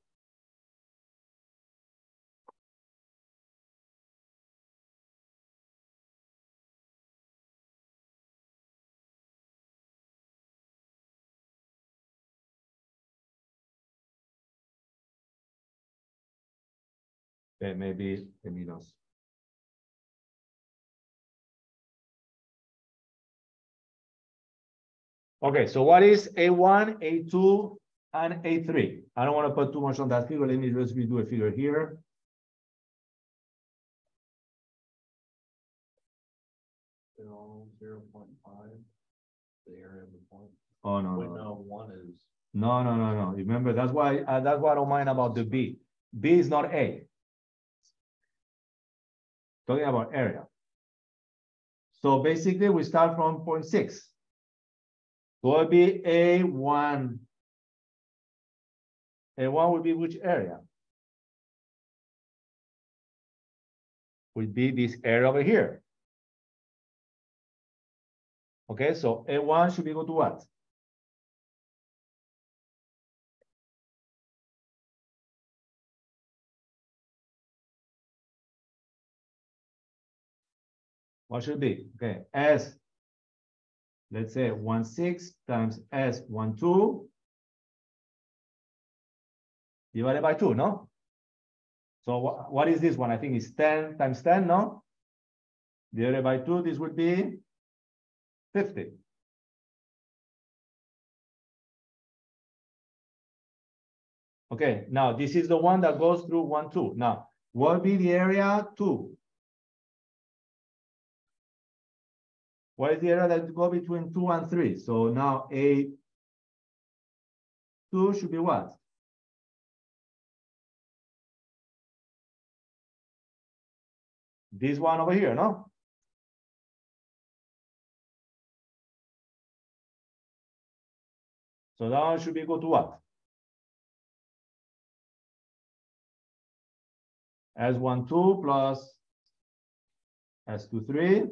Okay, maybe minus. Okay, so what is A1, A2, and A3? I don't want to put too much on that figure. Let me just redo a figure here. You know, 0.5, the area of the point. Oh no, Wait, no. no, 1 is. No. Remember, that's why I don't mind about the B. B is not A. Talking about area. So basically, we start from 0.6. So it will be A1. A1 will be which area? Will be this area over here. Okay, so A1 should be equal to what? What should be? Okay, S, let's say 1/6 times S 1/2 divided by 2, no? So what is this one? I think it's 10 times 10, no? Divided by 2, this would be 50. Okay, now this is the one that goes through 1, 2. Now, what would be the area 2? What is the area that goes between 2 and 3? So now A2 should be what? this one over here, no? So that one should be equal to what? S12 plus S23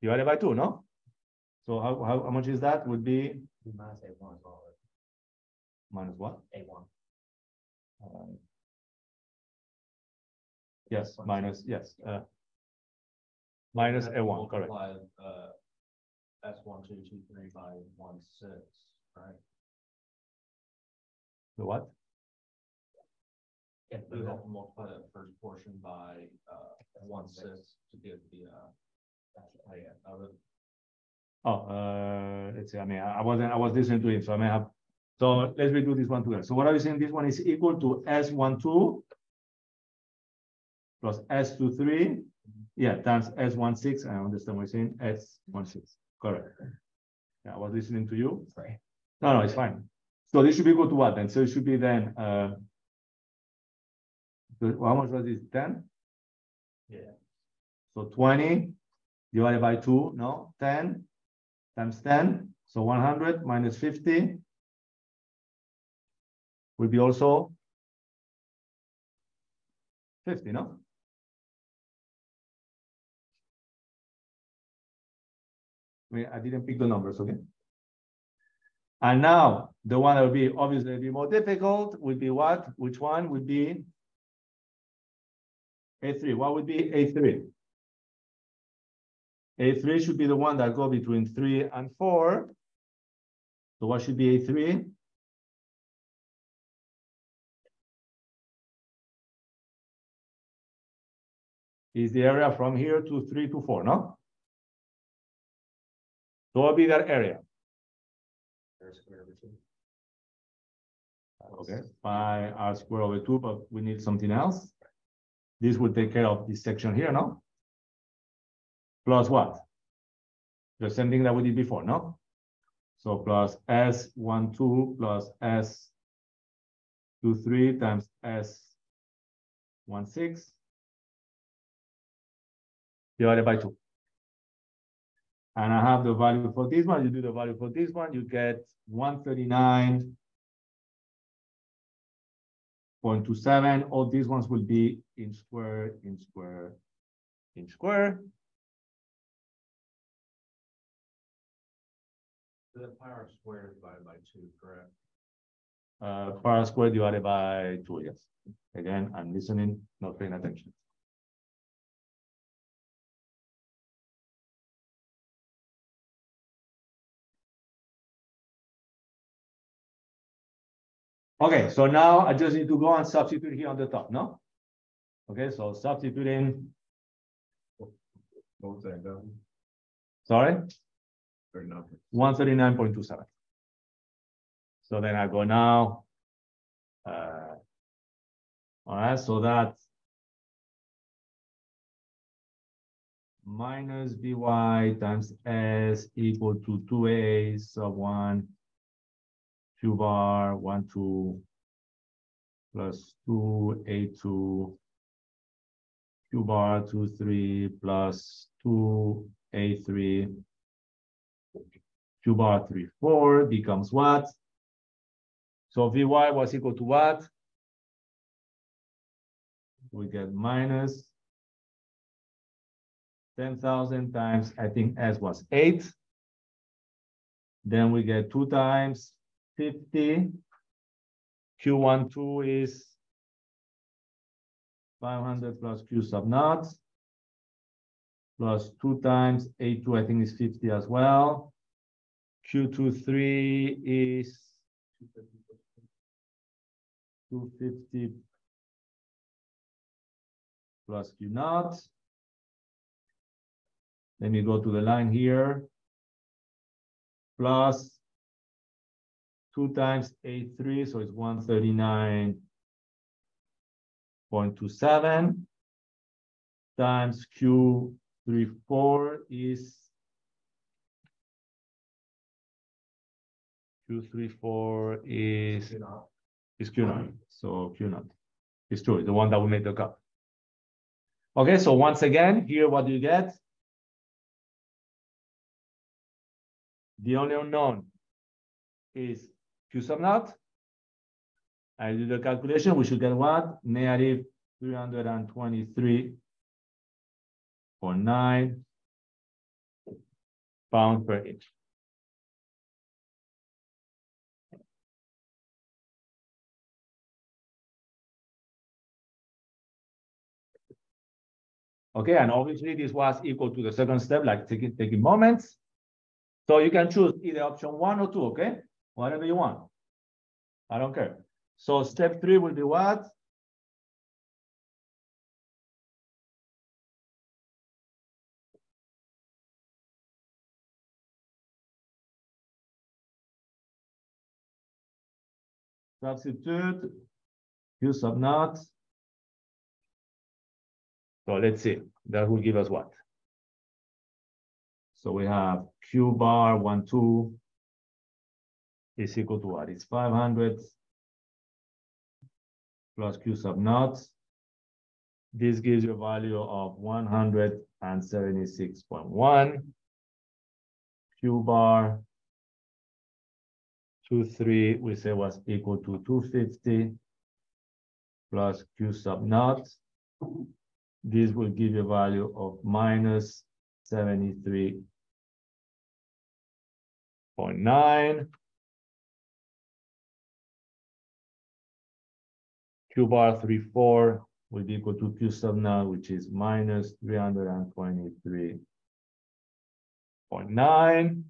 divided by 2, no? So how much is that? Would be Minus A1 as well. minus what? A1. Yes, minus, yes. Minus A1, correct. S1223 by 16, right? The what? And we have to multiply that first portion by 16 to get the Let's see. I mean, I was listening to him, so I may have. So let's redo this one together. So what are we saying? This one is equal to S12 plus S23, yeah, times S16. I understand what you're saying. S16, correct. Yeah, I was listening to you. Sorry. No, it's fine. So this should be equal to what then? So it should be then. How much was this? 10. Yeah. So 20 divided by 2. No, 10 times 10. So 100 minus 50 will be also 50, no? I didn't pick the numbers, okay? And now the one that will be obviously be more difficult would be what? Which one would be A3? What would be A3? A3 should be the one that go between 3 and 4. So what should be A3? Is the area from here to 3 to 4, no? So what will be that area? Okay, pi r squared over 2, but we need something else. This will take care of this section here, no? Plus what? The same thing that we did before, no? So plus S12 plus S23 times S16 divided by 2. And I have the value for this one. You do the value for this one, you get 139.27. All these ones will be in square, in square, in square. The pi r squared divided by 2, correct? Pi r squared divided by 2, yes. Again, I'm listening, not paying attention. Okay, so now I just need to go and substitute here on the top, no? Okay, so substituting. What was that, Doug? Sorry? 39. 139.27. So then I go now. All right, so that's minus by times s equal to 2a sub 1 q bar 1 2 plus 2a2 q bar 2 3 plus 2a3 q bar 3 4 becomes what? So Vy was equal to what? We get minus 10,000 times, I think S was 8. Then we get 2 times 50. Q12 is 500 plus Q sub naught. Plus 2 times A2, I think is 50 as well. Q23 is 250 plus Q naught. Let me go to the line here. Plus 2 times A3, so it's 139.27 times Q34 is Q34 is Q0. So Q0. It's true, the one that we made the cut. Okay, so once again, here, what do you get? The only unknown is Q sub naught. I do the calculation, we should get what? Negative 323.9 pounds per inch. Okay, and obviously this was equal to the second step, like taking moments. So you can choose either option 1 or 2, okay? Whatever you want. I don't care. So step 3 will be what? Substitute Q sub naught. So let's see, that will give us what? So we have Q bar 1, 2 is equal to what? It's 500 plus Q sub naught. This gives you a value of 176.1. Q bar 2, 3, we say was equal to 250 plus Q sub naught. This will give you a value of minus 73.9. Q bar 3, 4 will be equal to Q sub naught, which is minus 323.9.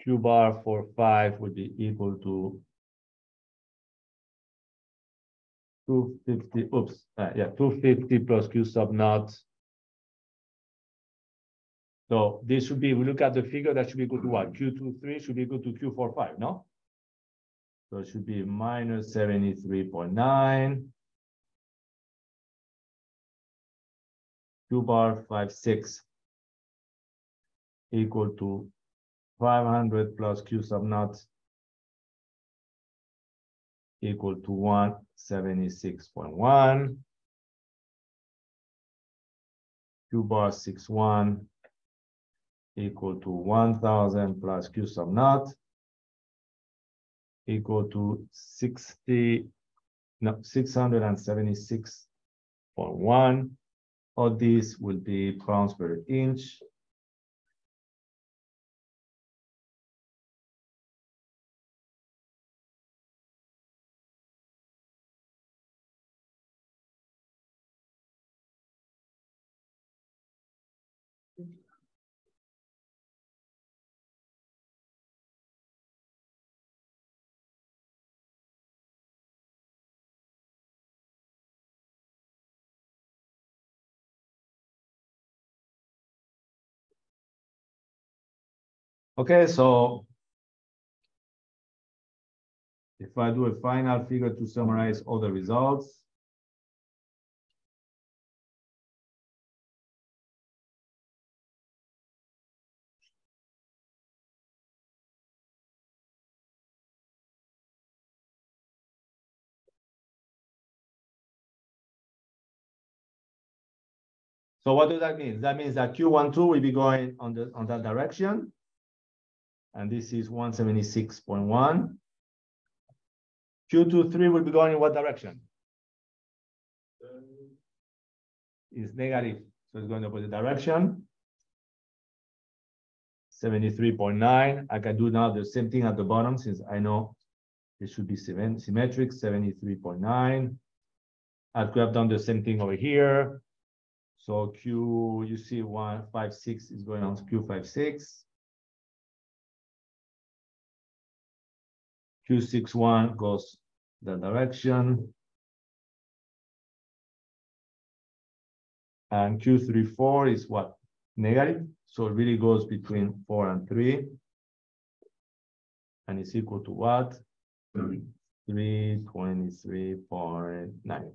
Q bar 4, 5 would be equal to 250, 250 plus Q sub naught. So this should be, we look at the figure, that should be equal to what? Q23 should be equal to Q45, no? So it should be minus 73.9. Q bar 5, 6 equal to 500 plus Q sub naught equal to 176.1. Q bar 6, 1 equal to 1000 plus Q sub naught equal to 676.1. All this will be pounds per inch. Okay, so if I do a final figure to summarize all the results, so what does that mean? That means that Q12 will be going on that direction. And this is 176.1. Q23 will be going in what direction? It's negative, so it's going the opposite direction. 73.9. I can do now the same thing at the bottom, since I know it should be symmetric, 73.9. I could have done the same thing over here. So Q, you see 156 is going on to Q56. Q61 goes that direction. And Q34 is what? Negative. So it really goes between 4 and 3. And it's equal to what? 323.9.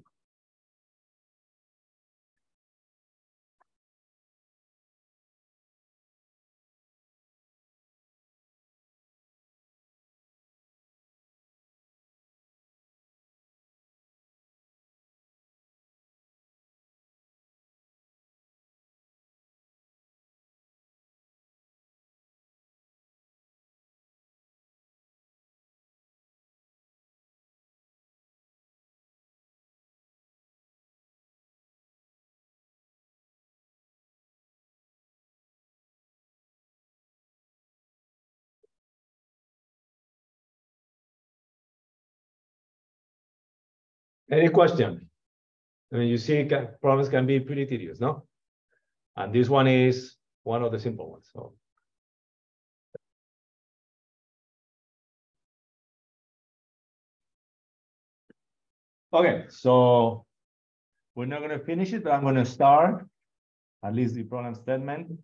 Any question? I mean, you see, problems can be pretty tedious, no? And this one is one of the simple ones. So. Okay, so we're not going to finish it, but I'm going to start at least the problem statement.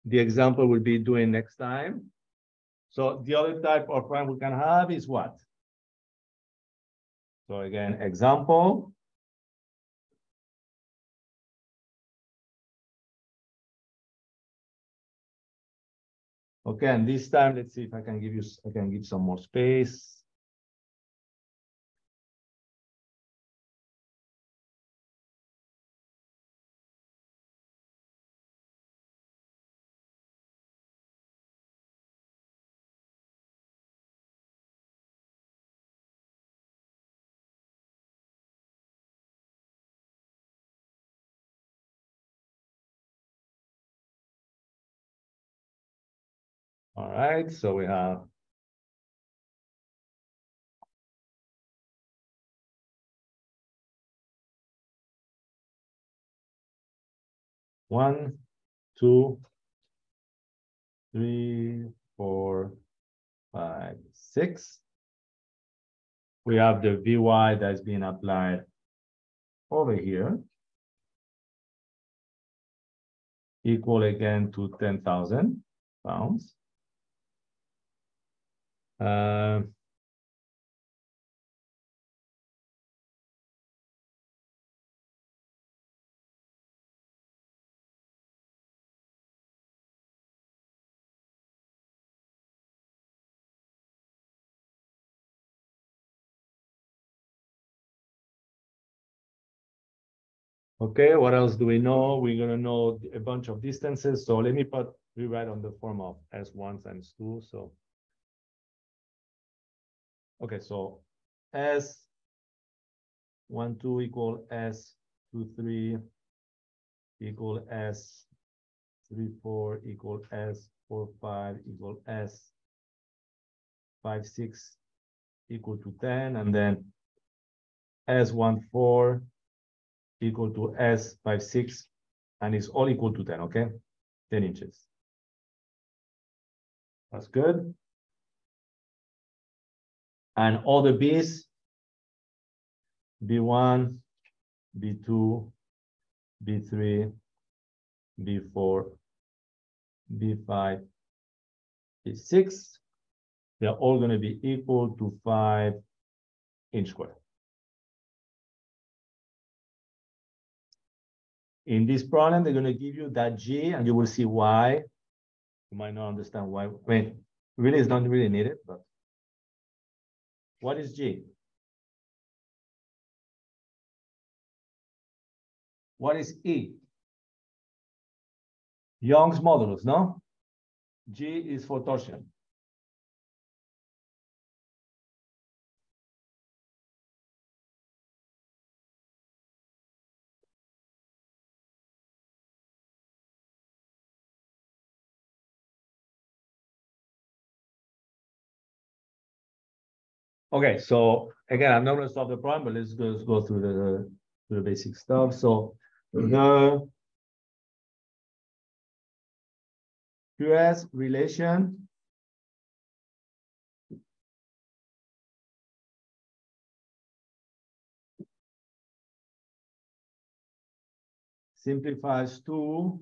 The example we'll be doing next time. So the other type of problem we can have is what? So again, example. Okay, and this time, let's see if I can give some more space. All right, so we have one, two, three, four, five, six. We have the Vy that's being applied over here, equal again to 10,000 pounds. Okay, what else do we know? We're gonna know a bunch of distances. So let me rewrite on the form of S1 times 2. So, okay, so S12 equal S23 equal S34 equal S45 equal S56 equal to 10, and then S14 equal to S56, and it's all equal to 10, okay? 10 inches. That's good. And all the B's, B1, B2, B3, B4, B5, B6, they're all going to be equal to 5 inch square. In this problem, they're going to give you that G, and you will see why. You might not understand why. I mean, really, it's not really needed, but what is G? What is E? Young's modulus, no? G is for torsion. Okay, so again, I'm not going to solve the problem, but let's go through the basic stuff. So the QS relation simplifies to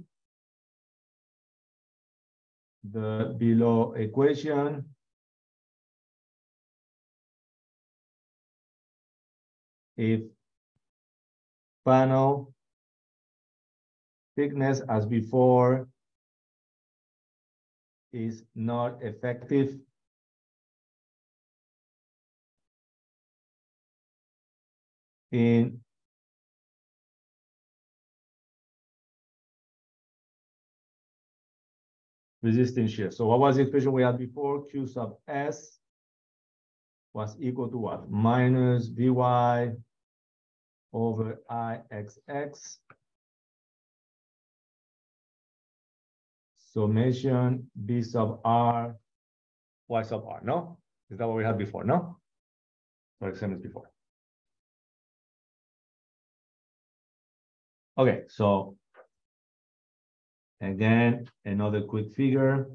the below equation. If panel thickness as before is not effective in resisting shear. So what was the expression we had before? Q sub S was equal to what? Minus Vy over Ixx summation B sub R Y sub R, no? Is that what we had before, no? Or examples before. Okay, so again, another quick figure.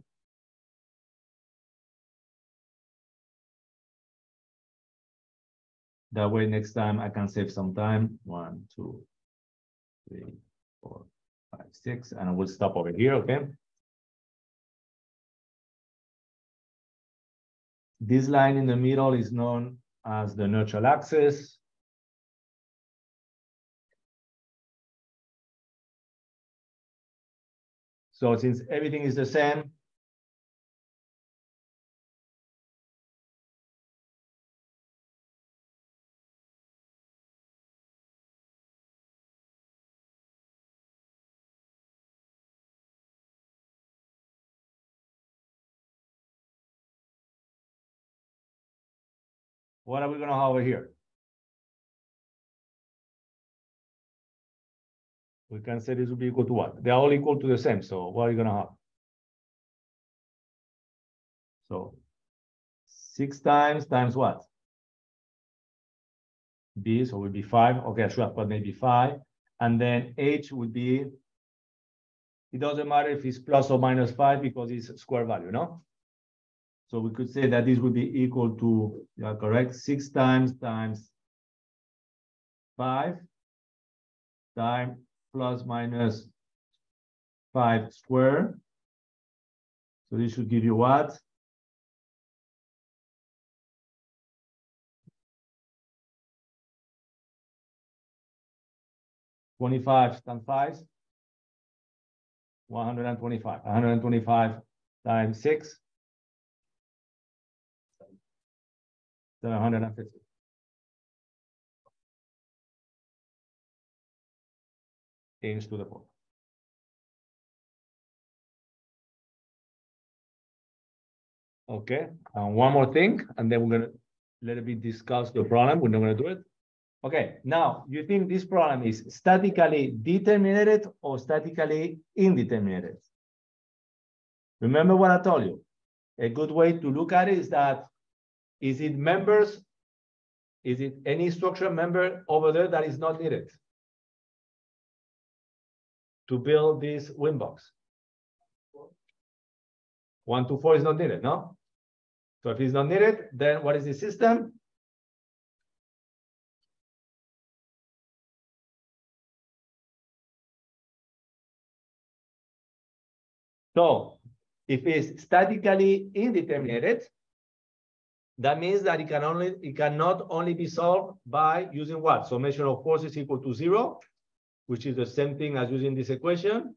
That way, next time I can save some time. 1, 2, 3, 4, 5, 6, and I will stop over here, okay? This line in the middle is known as the neutral axis. So since everything is the same, what are we going to have over here? We can say this will be equal to what? They're all equal to the same. So what are you going to have? So 6 times what? B, so it would be 5. Okay, I should have put maybe 5. And then H would be, it doesn't matter if it's plus or minus 5 because it's square value, no? So we could say that this would be equal to, you are correct, 6 times 5 times plus minus 5 squared. So this should give you what? $25 times 5, 125. 125 times 6, 750. Change to the 4. Okay, and one more thing, and then we're gonna let it discuss the problem. We're not gonna do it. Okay, now you think this problem is statically determinate or statically indeterminate? Remember what I told you. A good way to look at it is that, is it members? Is it any structure member over there that is not needed to build this wind box? 1 to 4 is not needed, no? So if it's not needed, then what is the system? So if it's statically indeterminate, that means that it cannot only be solved by using what? Summation of forces equal to 0, which is the same thing as using this equation.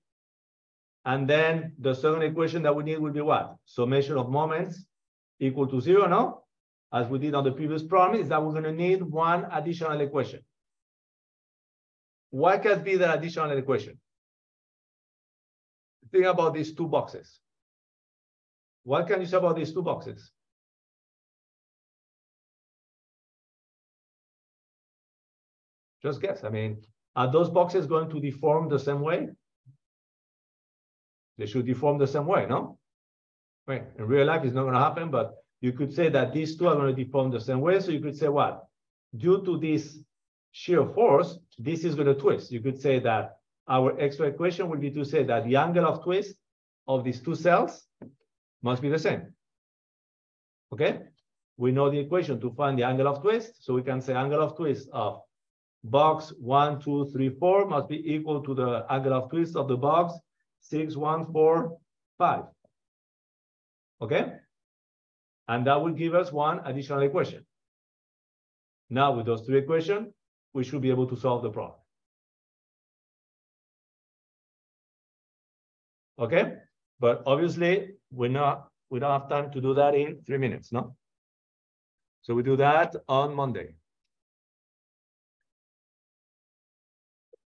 And then the second equation that we need will be what? Summation of moments equal to 0, no? As we did on the previous problem, is that we're going to need one additional equation. What can be the additional equation? Think about these two boxes. What can you say about these two boxes? Just guess. I mean, are those boxes going to deform the same way? They should deform the same way, no? Right. In real life, it's not going to happen, but you could say that these two are going to deform the same way. So you could say what? Due to this shear force, this is going to twist. You could say that our extra equation would be to say that the angle of twist of these two cells must be the same. Okay? We know the equation to find the angle of twist. So we can say angle of twist of box 1, 2, 3, 4 must be equal to the angle of twist of the box 6, 1, 4, 5. Okay? And that will give us one additional equation. Now with those two equations, we should be able to solve the problem. Okay? But obviously, we don't have time to do that in 3 minutes, no? So we do that on Monday.